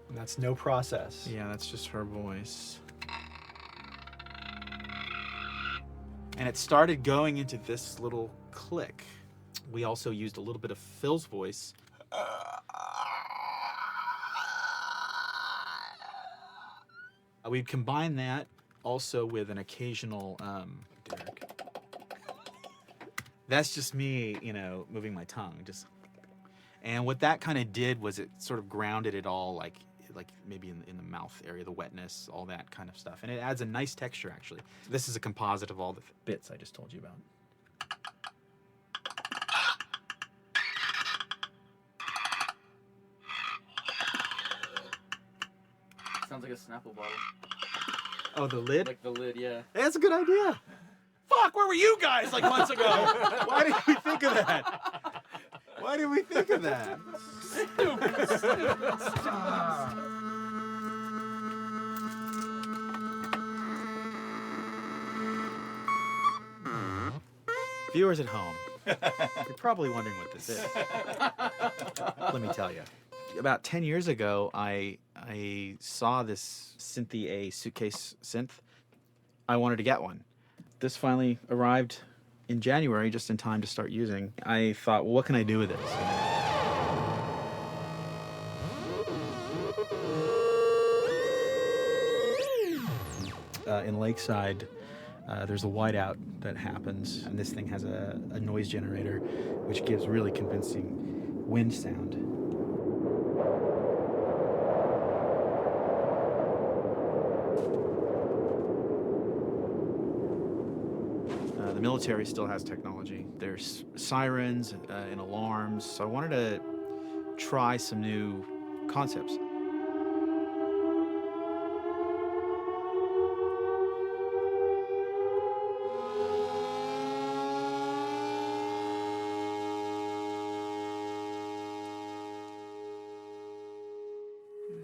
And that's no process. Yeah, that's just her voice. And it started going into this little click. We also used a little bit of Phil's voice. We'd combine that also with an occasional, Derek. That's just me, moving my tongue. And what that kind of did was it sort of grounded it all, like maybe in the mouth area, the wetness, all that kind of stuff. And it adds a nice texture, actually. This is a composite of all the bits I just told you about. Sounds like a Snapple bottle. Oh, the lid? Like the lid, yeah. That's a good idea. Fuck, where were you guys like months ago? Why did we think of that? Why did we think of that? Viewers at home, you're probably wondering what this is. Let me tell you. About 10 years ago, I saw this Synthy A suitcase synth. I wanted to get one. This finally arrived in January, just in time to start using. I thought, well, what can I do with this? In Lakeside, there's a whiteout that happens, and this thing has a noise generator, which gives really convincing wind sound. The military still has technology. There's sirens and alarms, so I wanted to try some new concepts.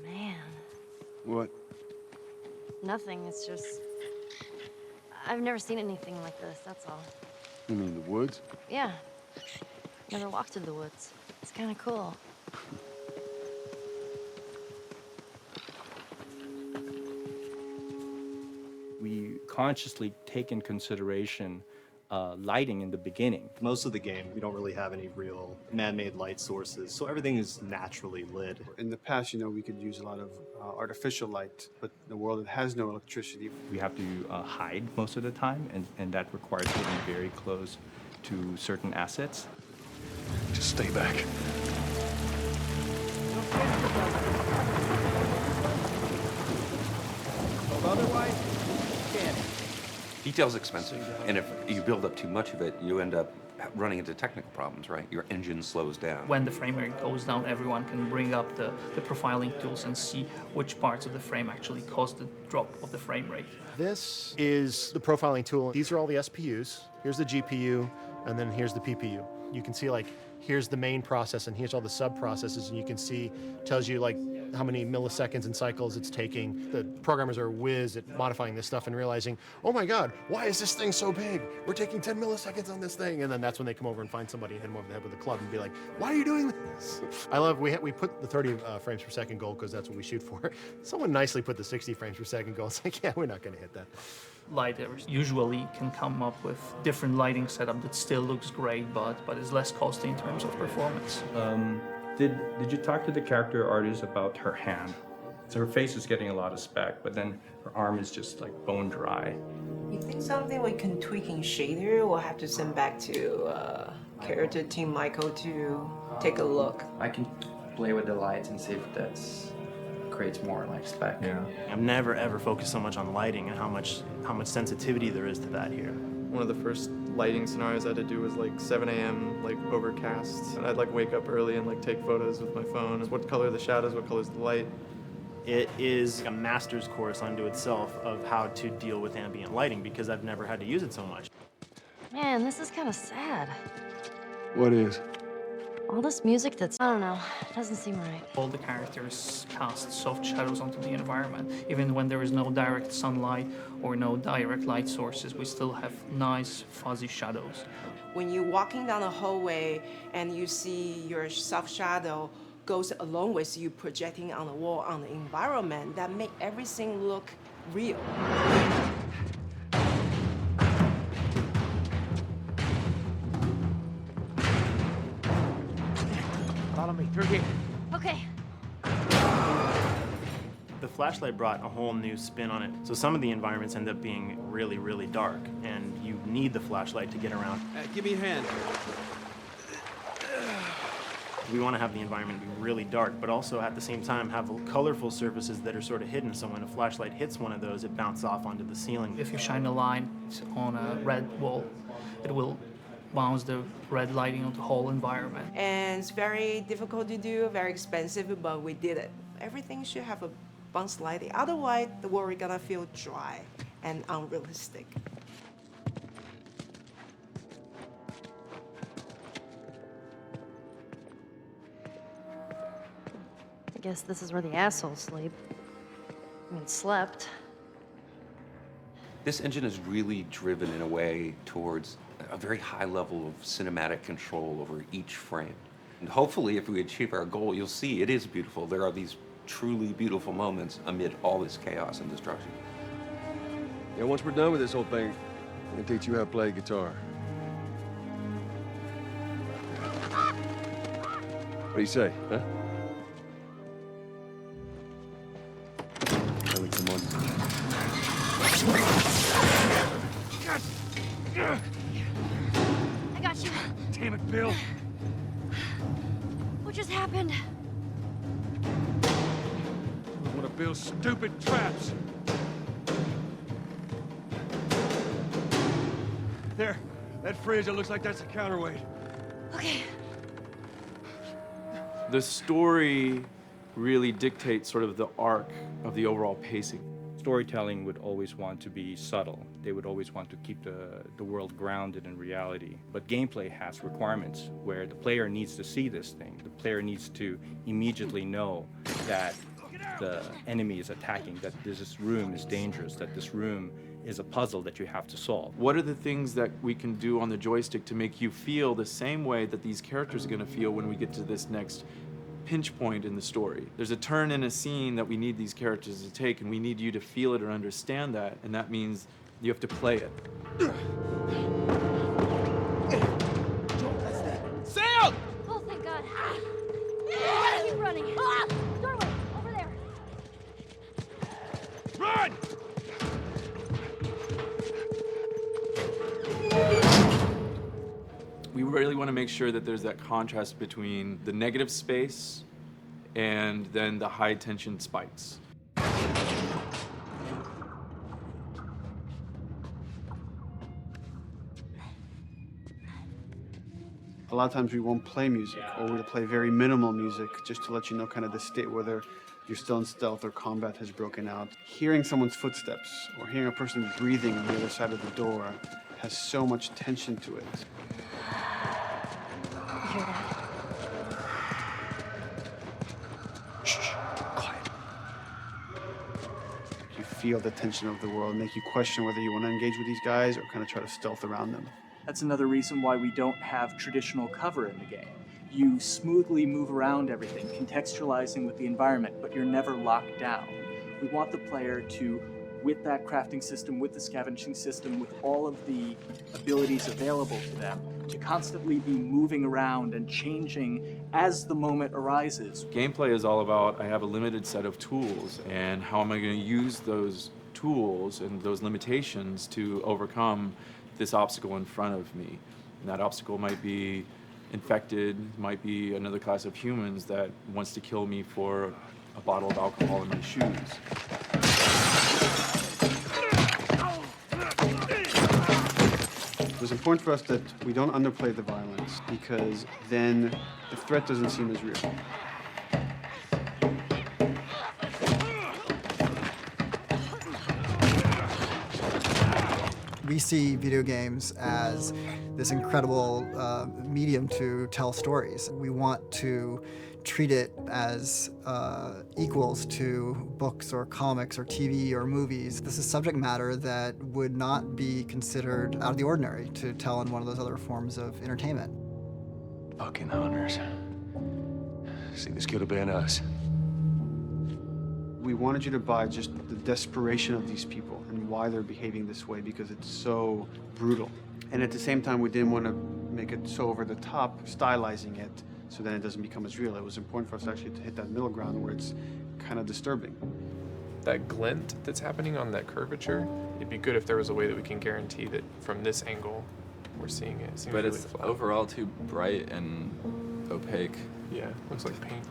Man, What? nothing. It's just... I've never seen anything like this, that's all. You mean the woods? Yeah. Never walked through the woods. It's kind of cool. We consciously take in consideration lighting in the beginning. Most of the game, we don't really have any real man-made light sources, so everything is naturally lit. In the past, we could use a lot of artificial light, but in a world that has no electricity. We have to hide most of the time, and that requires getting very close to certain assets. Just stay back. Otherwise, can't. Detail's expensive, and if you build up too much of it, you end up running into technical problems, right? Your engine slows down. When the frame rate goes down, everyone can bring up the profiling tools and see which parts of the frame actually cause the drop of the frame rate. This is the profiling tool. These are all the SPUs. Here's the GPU, and then here's the PPU. You can see here's the main process, and here's all the sub-processes, and you can see, tells you how many milliseconds and cycles it's taking. The programmers are whiz at modifying this stuff and realizing, oh my God, why is this thing so big? We're taking 10 milliseconds on this thing. And then that's when they come over and find somebody and hit them over the head with a club and be like, why are you doing this? I love, we put the 30 frames per second goal because that's what we shoot for. Someone nicely put the 60 frames per second goal. It's like, yeah, we're not gonna hit that. Lighters usually can come up with different lighting setup that still looks great, but is less costly in terms of performance. Did you talk to the character artist about her hand? So her face is getting a lot of spec, but then her arm is just like bone dry. You think something we can tweak in shader? We'll have to send back to character team Michael to take a look. I can play with the lights and see if that creates more spec. Yeah. I've never ever focused so much on lighting and how much sensitivity there is to that here. One of the first lighting scenarios I had to do was like 7 a.m., like overcast. And I'd like wake up early and like take photos with my phone. What color are the shadows, what color is the light? It is a master's course unto itself of how to deal with ambient lighting because I've never had to use it so much. Man, this is kind of sad. What is? All this music that's, I don't know, doesn't seem right. All the characters cast soft shadows onto the environment. Even when there is no direct sunlight or no direct light sources, we still have nice fuzzy shadows. When you're walking down the hallway and you see your soft shadow goes along with you projecting on the wall on the environment, that make everything look real. Follow me through here. Okay. The flashlight brought a whole new spin on it. So some of the environments end up being really, really dark, and you need the flashlight to get around. Give me a hand. We want to have the environment be really dark, but also at the same time have colorful surfaces that are sort of hidden, so when a flashlight hits one of those, it bounces off onto the ceiling. If you shine a line on a red wall, it will bounce the red lighting on the whole environment. And it's very difficult to do, very expensive, but we did it. Everything should have a bounce lighting. Otherwise, the world is gonna feel dry and unrealistic. I guess this is where the assholes sleep. I mean, slept. This engine is really driven in a way towards a very high level of cinematic control over each frame. And hopefully, if we achieve our goal, you'll see it is beautiful. There are these truly beautiful moments amid all this chaos and destruction. Yeah, once we're done with this whole thing, I'm gonna teach you how to play guitar. What do you say, huh? Ellie, come on. I got you. Damn it, Bill. What just happened? One of Bill's stupid traps. There, that fridge, it looks like that's a counterweight. Okay. The story really dictates sort of the arc of the overall pacing. Storytelling would always want to be subtle. They would always want to keep the world grounded in reality. But gameplay has requirements where the player needs to see this thing. The player needs to immediately know that the enemy is attacking, that this room is dangerous, that this room is a puzzle that you have to solve. What are the things that we can do on the joystick to make you feel the same way that these characters are going to feel when we get to this next pinch point in the story? There's a turn in a scene that we need these characters to take, and we need you to feel it or understand that, and that means you have to play it. Sam! Oh, thank God. Keep running. Doorway, over there. Run! We really want to make sure that there's that contrast between the negative space and then the high tension spikes. A lot of times we won't play music, or we'll play very minimal music just to let you know kind of the state, whether you're still in stealth or combat has broken out. Hearing someone's footsteps or hearing a person breathing on the other side of the door has so much tension to it. You hear that? Shh, quiet. You feel the tension of the world, make you question whether you want to engage with these guys or kind of try to stealth around them. That's another reason why we don't have traditional cover in the game. You smoothly move around everything, contextualizing with the environment, but you're never locked down. We want the player to, with that crafting system, with the scavenging system, with all of the abilities available to them, to constantly be moving around and changing as the moment arises. Gameplay is all about, I have a limited set of tools, and how am I going to use those tools and those limitations to overcome this obstacle in front of me. And that obstacle might be infected, might be another class of humans that wants to kill me for a bottle of alcohol in my shoes. was important for us that we don't underplay the violence, because then the threat doesn't seem as real. We see video games as this incredible medium to tell stories. We want to treat it as equals to books or comics or TV or movies. This is subject matter that would not be considered out of the ordinary to tell in one of those other forms of entertainment. Fucking hunters. See, this could have been us. We wanted you to buy just the desperation of these people and why they're behaving this way, because it's so brutal. And at the same time, we didn't want to make it so over the top, stylizing it, so then it doesn't become as real. It was important for us actually to hit that middle ground where it's kind of disturbing. That glint that's happening on that curvature, it'd be good if there was a way that we can guarantee that from this angle, we're seeing it. It seems But really it's flat. overall too bright and opaque. Yeah, looks like paint.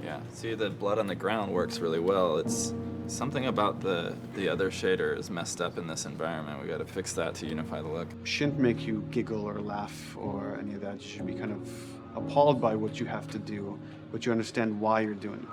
Yeah, see, the blood on the ground works really well. It's something about the other shader is messed up in this environment. We got to fix that to unify the look. Shouldn't make you giggle or laugh or any of that. You should be kind of appalled by what you have to do, but you understand why you're doing it.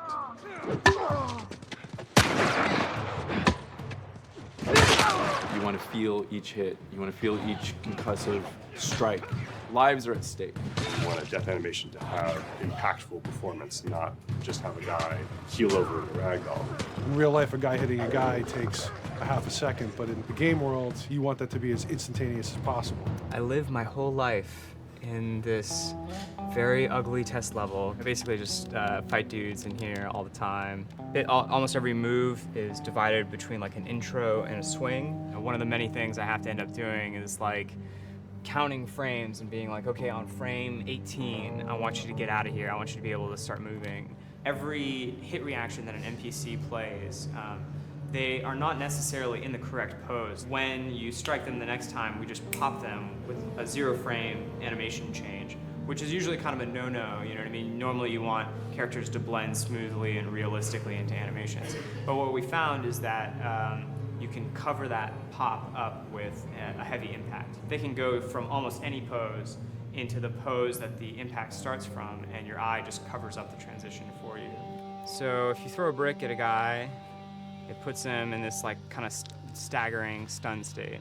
You want to feel each hit. You want to feel each concussive strike. Lives are at stake. You want a death animation to have impactful performance, not just have a guy keel over in a ragdoll. In real life, a guy hitting a guy takes a half a second, but in the game world, you want that to be as instantaneous as possible. I live my whole life in this very ugly test level. I basically just fight dudes in here all the time. Almost every move is divided between like an intro and a swing. And one of the many things I have to end up doing is like counting frames and being like, okay, on frame 18, I want you to get out of here. I want you to be able to start moving. Every hit reaction that an NPC plays, they are not necessarily in the correct pose. When you strike them the next time, we just pop them with a 0 frame animation change, which is usually kind of a no-no, you know what I mean? Normally you want characters to blend smoothly and realistically into animations. But what we found is that you can cover that pop up with a heavy impact. They can go from almost any pose into the pose that the impact starts from, and your eye just covers up the transition for you. So if you throw a brick at a guy, it puts him in this like kind of staggering stun state.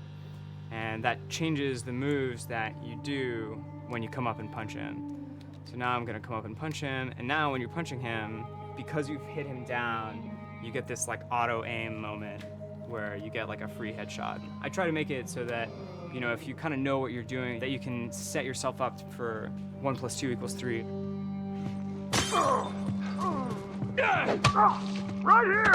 And that changes the moves that you do when you come up and punch him. So now I'm gonna come up and punch him, and now when you're punching him, because you've hit him down, you get this like auto aim moment where you get like a free headshot. I try to make it so that, you know, if you kind of know what you're doing, that you can set yourself up for 1 + 2 = 3. Right here!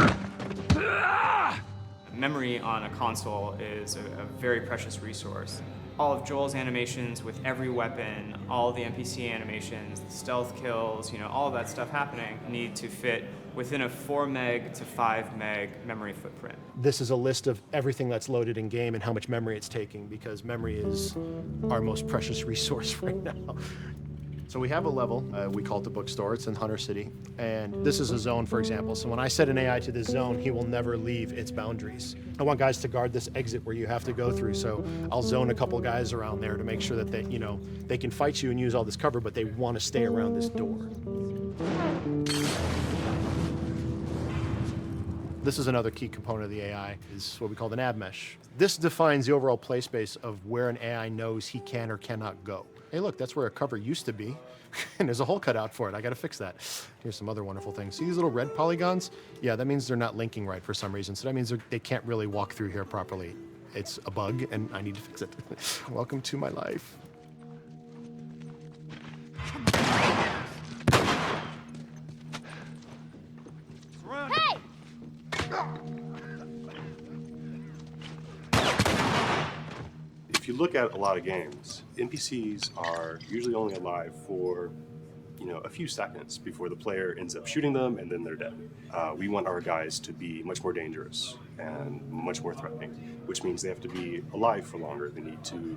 Memory on a console is a very precious resource. All of Joel's animations with every weapon, all the NPC animations, the stealth kills, you know, all of that stuff happening need to fit within a 4 meg to 5 meg memory footprint. This is a list of everything that's loaded in game and how much memory it's taking, because memory is our most precious resource right now. So we have a level, we call it the bookstore, it's in Hunter City, and this is a zone, for example. So when I set an AI to this zone, he will never leave its boundaries. I want guys to guard this exit where you have to go through, so I'll zone a couple guys around there to make sure that they, you know, they can fight you and use all this cover, but they want to stay around this door. This is another key component of the AI, is what we call the nav mesh. This defines the overall play space of where an AI knows he can or cannot go. Hey, look, that's where a cover used to be, and there's a hole cut out for it. I gotta fix that. Here's some other wonderful things. See these little red polygons? Yeah, that means they're not linking right for some reason, so that means they can't really walk through here properly. It's a bug, and I need to fix it. Welcome to my life. Hey! If you look at a lot of games, NPCs are usually only alive for, you know, a few seconds before the player ends up shooting them and then they're dead. We want our guys to be much more dangerous and much more threatening, which means they have to be alive for longer. They need to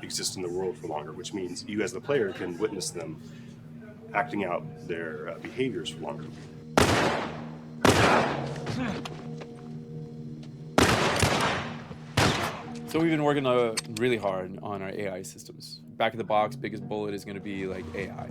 exist in the world for longer, which means you as the player can witness them acting out their behaviors for longer. So we've been working really hard on our AI systems. Back of the box, biggest bullet is going to be like AI.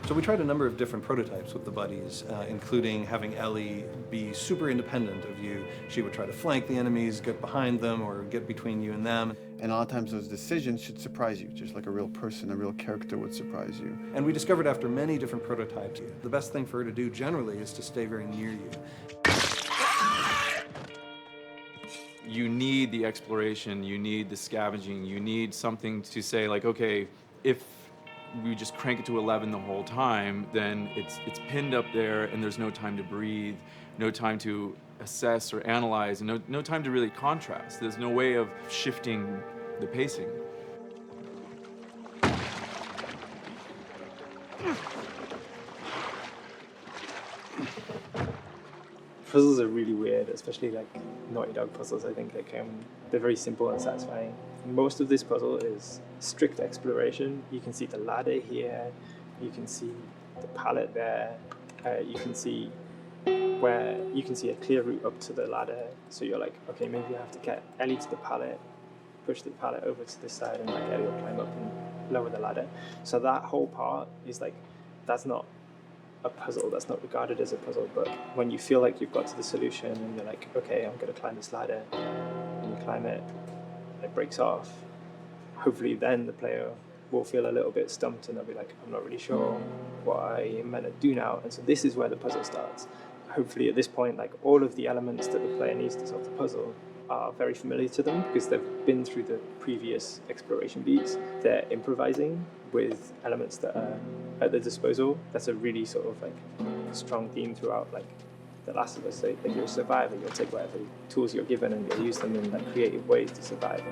So we tried a number of different prototypes with the buddies, including having Ellie be super independent of you. She would try to flank the enemies, get behind them, or get between you and them. And a lot of times those decisions should surprise you, just like a real person, a real character would surprise you. And we discovered after many different prototypes, the best thing for her to do generally is to stay very near you. You need the exploration, you need the scavenging, you need something to say like, okay, if we just crank it to 11 the whole time, then it's pinned up there and there's no time to breathe, no time to assess or analyze, and no time to really contrast. There's no way of shifting the pacing. Puzzles are really weird, especially like Naughty Dog puzzles. I think they're very simple and satisfying. Most of this puzzle is strict exploration. You can see the ladder here, you can see the pallet there, you can see a clear route up to the ladder. So you're like, okay, maybe I have to get Ellie to the pallet, push the pallet over to this side, and like Ellie will climb up and lower the ladder. So that whole part is like, that's not a puzzle, that's not regarded as a puzzle, but when you feel like you've got to the solution and you're like, okay, I'm going to climb this ladder, and you climb it, and it breaks off, hopefully then the player will feel a little bit stumped and they'll be like, I'm not really sure what I am meant to do now. And so this is where the puzzle starts. Hopefully at this point, like all of the elements that the player needs to solve the puzzle are very familiar to them because they've been through the previous exploration beats. They're improvising with elements that are at their disposal. That's a really sort of like strong theme throughout like The Last of Us. So like you're a survivor, you'll take whatever tools you're given and you'll use them in like creative ways to survive.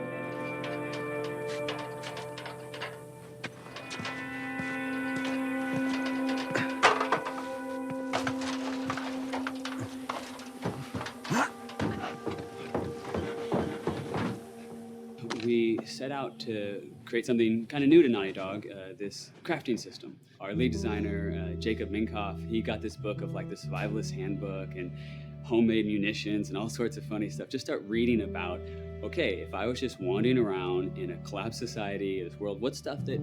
We set out to create something kind of new to Naughty Dog, this crafting system. Our lead designer, Jacob Minkoff, he got this book of like the survivalist handbook and homemade munitions and all sorts of funny stuff. Just start reading about, okay, if I was just wandering around in a collapsed society, this world, what stuff that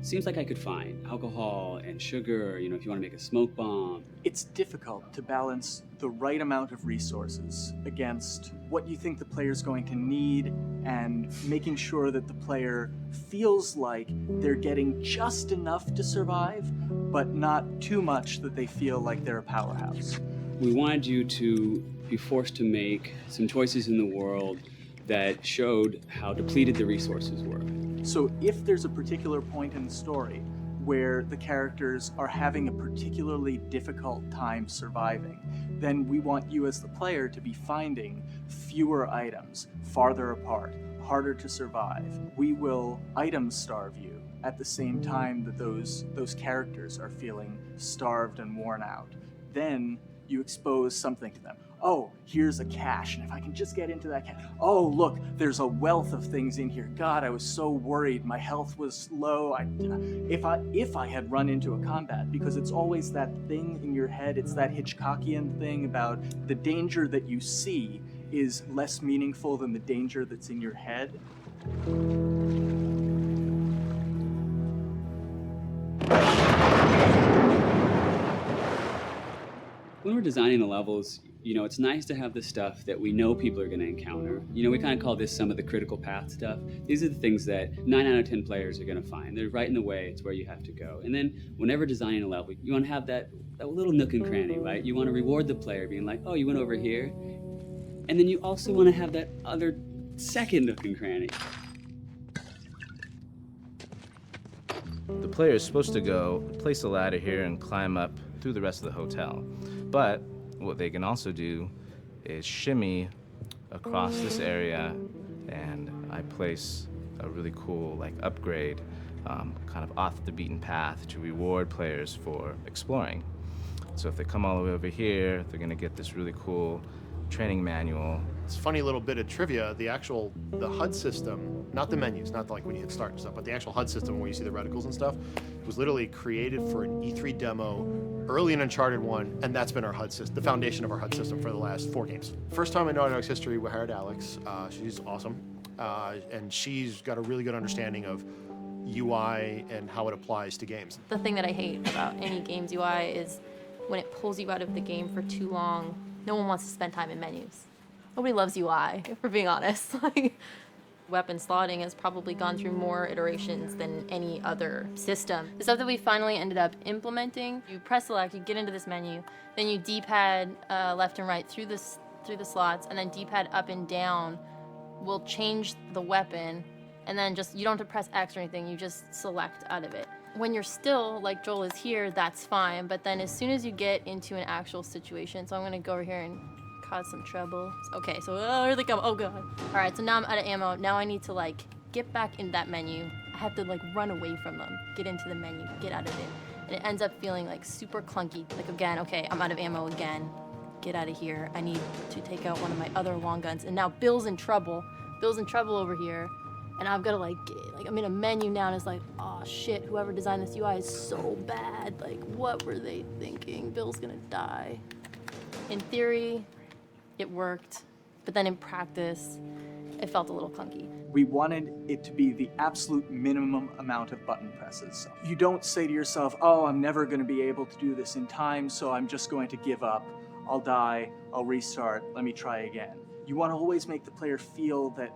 seems like I could find? Alcohol and sugar, you know, if you want to make a smoke bomb. It's difficult to balance the right amount of resources against what you think the player's going to need and making sure that the player feels like they're getting just enough to survive, but not too much that they feel like they're a powerhouse. We wanted you to be forced to make some choices in the world that showed how depleted the resources were. So if there's a particular point in the story where the characters are having a particularly difficult time surviving, then we want you as the player to be finding fewer items, farther apart, harder to survive. We will item starve you at the same time that those characters are feeling starved and worn out. Then you expose something to them. Oh, here's a cache, and if I can just get into that cache. Oh, look, there's a wealth of things in here. God, I was so worried. My health was low. If I had run into a combat, because it's always that thing in your head, it's that Hitchcockian thing about the danger that you see is less meaningful than the danger that's in your head. When we're designing the levels, you know, it's nice to have the stuff that we know people are going to encounter. You know, we kind of call this some of the critical path stuff. These are the things that 9 out of 10 players are going to find. They're right in the way. It's where you have to go. And then whenever designing a level, you want to have that little nook and cranny, right? You want to reward the player being like, oh, you went over here. And then you also want to have that other second nook and cranny. The player is supposed to go place a ladder here and climb up through the rest of the hotel. But what they can also do is shimmy across this area, and I place a really cool like upgrade kind of off the beaten path to reward players for exploring. So if they come all the way over here, they're gonna get this really cool training manual. It's a funny little bit of trivia. The HUD system, not the menus, not like when you hit start and stuff, but the actual HUD system where you see the reticles and stuff, was literally created for an E3 demo early in Uncharted 1, and that's been our HUD system, the foundation of our HUD system for the last 4 games. First time in Naughty Dog's history, we hired Alex. She's awesome, and she's got a really good understanding of UI and how it applies to games. The thing that I hate about any game's UI is when it pulls you out of the game for too long. No one wants to spend time in menus. Nobody loves UI, if we're being honest. Like, weapon slotting has probably gone through more iterations than any other system. The stuff that we finally ended up implementing, you press select, you get into this menu, then you D-pad left and right through the slots, and then D-pad up and down will change the weapon, and then just, you don't have to press X or anything, you just select out of it. When you're still, like Joel is here, that's fine, but then as soon as you get into an actual situation, so I'm gonna go over here and cause some trouble. Okay, so here they come, oh god. All right, so now I'm out of ammo. Now I need to like get back in that menu. I have to like run away from them, get into the menu, get out of it. And it ends up feeling like super clunky. Like again, okay, I'm out of ammo again. Get out of here. I need to take out one of my other long guns. And now Bill's in trouble. Bill's in trouble over here. And I've got to like I'm in a menu now and it's like, oh shit, whoever designed this UI is so bad. Like, what were they thinking? Bill's gonna die. In theory, it worked, but then in practice, it felt a little clunky. We wanted it to be the absolute minimum amount of button presses. You don't say to yourself, oh, I'm never gonna be able to do this in time, so I'm just going to give up. I'll die, I'll restart, let me try again. You wanna always make the player feel that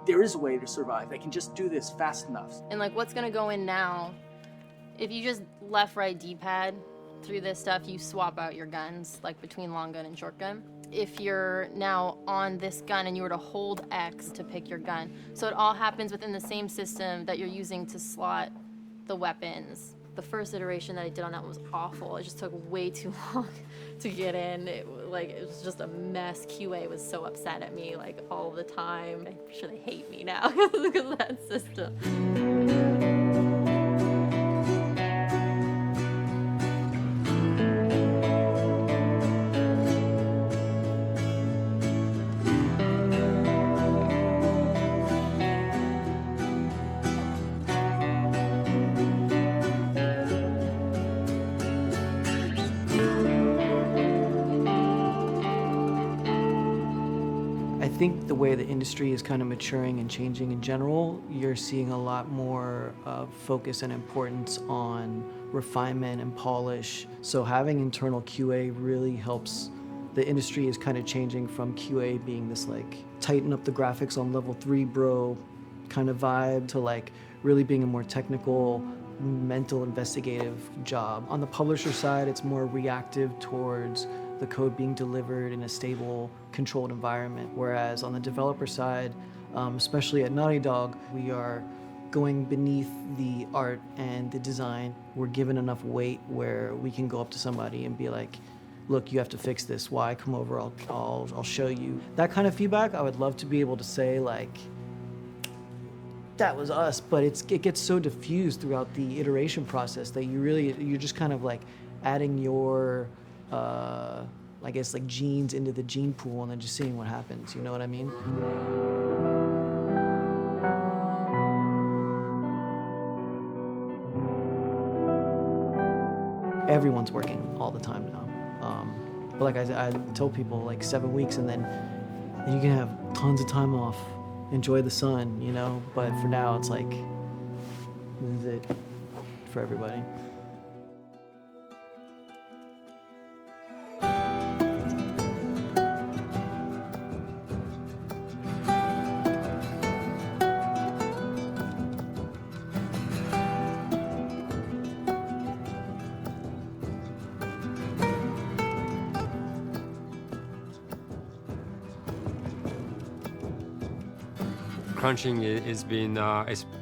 there is a way to survive. They can just do this fast enough. And like what's gonna go in now, if you just left, right, D-pad through this stuff, you swap out your guns, like between long gun and short gun. If you're now on this gun and you were to hold X to pick your gun. So it all happens within the same system that you're using to slot the weapons. The first iteration that I did on that was awful. It just took way too long to get in. It was just a mess. QA was so upset at me like all the time. I'm sure they hate me now because of that system. I think the way the industry is kind of maturing and changing in general, you're seeing a lot more focus and importance on refinement and polish. So having internal QA really helps. The industry is kind of changing from QA being this like tighten up the graphics on level 3 bro kind of vibe to like really being a more technical, mental investigative job. On the publisher side, it's more reactive towards the code being delivered in a stable, controlled environment. Whereas on the developer side, especially at Naughty Dog, we are going beneath the art and the design. We're given enough weight where we can go up to somebody and be like, look, you have to fix this. Why? Come over, I'll show you. That kind of feedback, I would love to be able to say like, that was us, but it gets so diffused throughout the iteration process that you're just kind of like adding your, I guess like genes into the gene pool and then just seeing what happens, you know what I mean? Everyone's working all the time now. But like I tell people, like 7 weeks and then you can have tons of time off, enjoy the sun, you know? But for now, it's like, this is it for everybody. Crunching is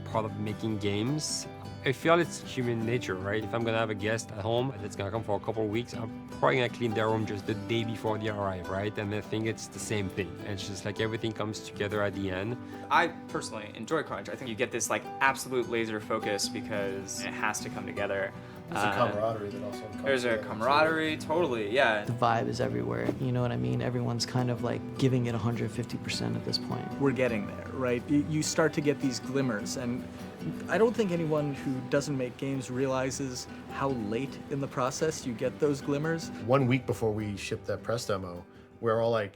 part of making games. I feel it's human nature, right? If I'm gonna have a guest at home that's gonna come for a couple of weeks, I'm probably gonna clean their room just the day before they arrive, right? And I think it's the same thing. It's just like everything comes together at the end. I personally enjoy crunch. I think you get this like absolute laser focus because it has to come together. There's a camaraderie that also comes There's a together. camaraderie, totally, yeah. The vibe is everywhere, you know what I mean? Everyone's kind of like giving it 150% at this point. We're getting there, right? You start to get these glimmers, and I don't think anyone who doesn't make games realizes how late in the process you get those glimmers. 1 week before we shipped that press demo, we're all like,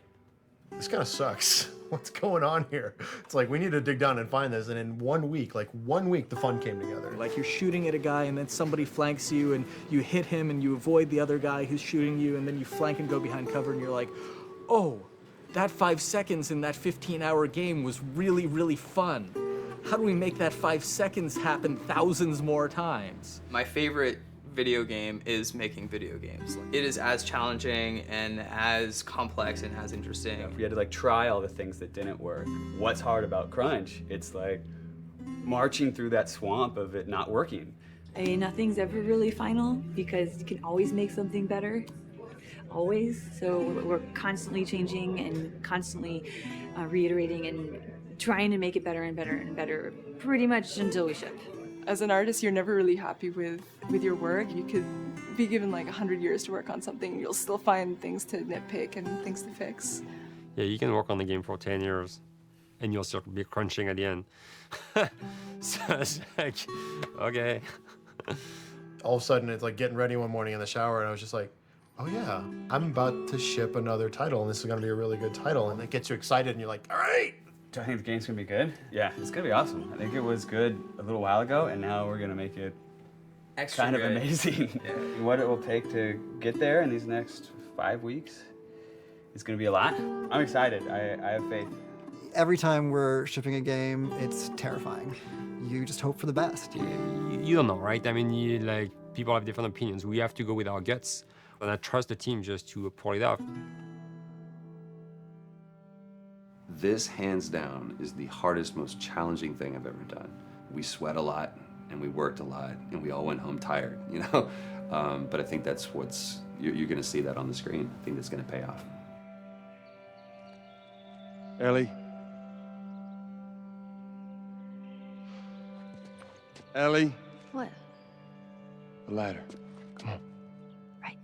this kind of sucks. What's going on here? It's like, we need to dig down and find this. And in 1 week, like 1 week, the fun came together. Like you're shooting at a guy and then somebody flanks you and you hit him and you avoid the other guy who's shooting you and then you flank and go behind cover and you're like, oh, that 5 seconds in that 15-hour game was really, really fun. How do we make that 5 seconds happen thousands more times? My favorite video game is making video games. It is as challenging and as complex and as interesting. We had to like try all the things that didn't work. What's hard about Crunch? It's like marching through that swamp of it not working. I mean, nothing's ever really final because you can always make something better, always. So we're constantly changing and constantly reiterating and trying to make it better and better and better, pretty much until we ship. As an artist, you're never really happy with your work. You could be given like 100 years to work on something, and you'll still find things to nitpick and things to fix. Yeah, you can work on the game for 10 years and you'll still be crunching at the end. So it's like, okay. All of a sudden, it's like getting ready one morning in the shower, and I was just like, oh yeah, I'm about to ship another title, and this is gonna be a really good title, and it gets you excited, and you're like, all right. Do I think the game's gonna be good? Yeah, it's gonna be awesome. I think it was good a little while ago, and now we're gonna make it Extra kind of good. amazing. Yeah. What it will take to get there in these next 5 weeks, it's gonna be a lot. I'm excited. I have faith. Every time we're shipping a game, it's terrifying. You just hope for the best. You don't know, right? I mean, people have different opinions. We have to go with our guts, and I trust the team just to pull it off. This, hands down, is the hardest, most challenging thing I've ever done. We sweat a lot, and we worked a lot, and we all went home tired, you know? But I think that's you're gonna see that on the screen. I think that's gonna pay off. Ellie? Ellie? What? The ladder. Come on. Right.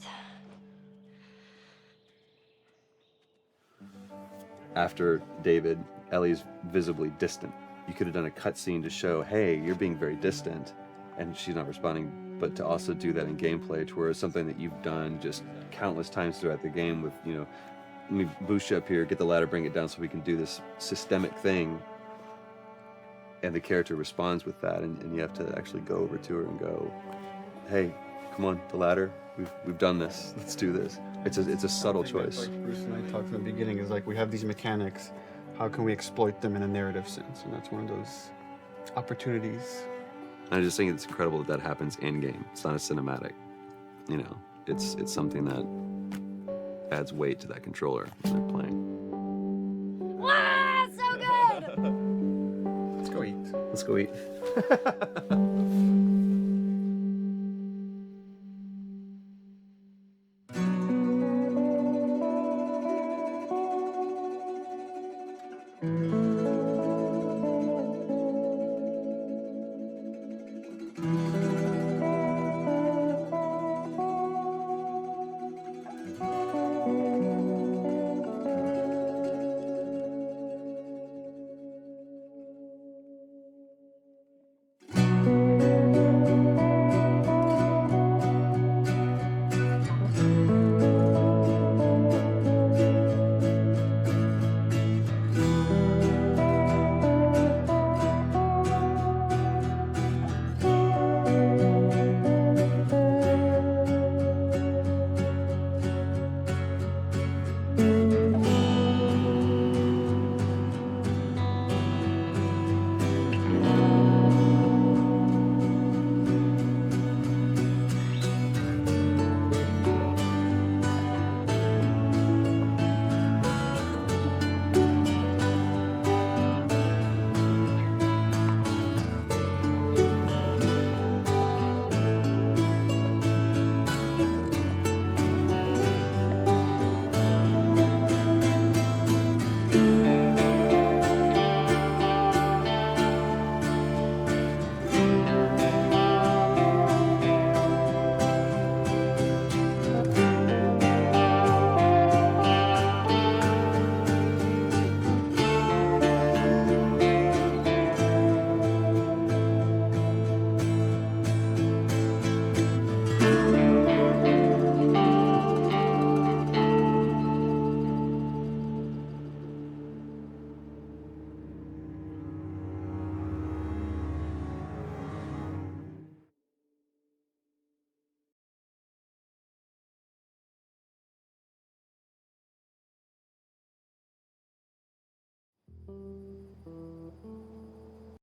After David, Ellie's visibly distant. You could have done a cutscene to show, hey, you're being very distant, and she's not responding, but to also do that in gameplay, to where it's something that you've done just countless times throughout the game with, you know, let me boost you up here, get the ladder, bring it down so we can do this systemic thing. And the character responds with that, and you have to actually go over to her and go, hey, come on, the ladder, we've done this, let's do this. It's a subtle choice. Like Bruce and I talked in the beginning, is like we have these mechanics, how can we exploit them in a narrative sense? And that's one of those opportunities. I just think it's incredible that happens in-game. It's not a cinematic, you know, it's something that adds weight to that controller when they're playing. Ah, so good! Let's go eat. Let's go eat.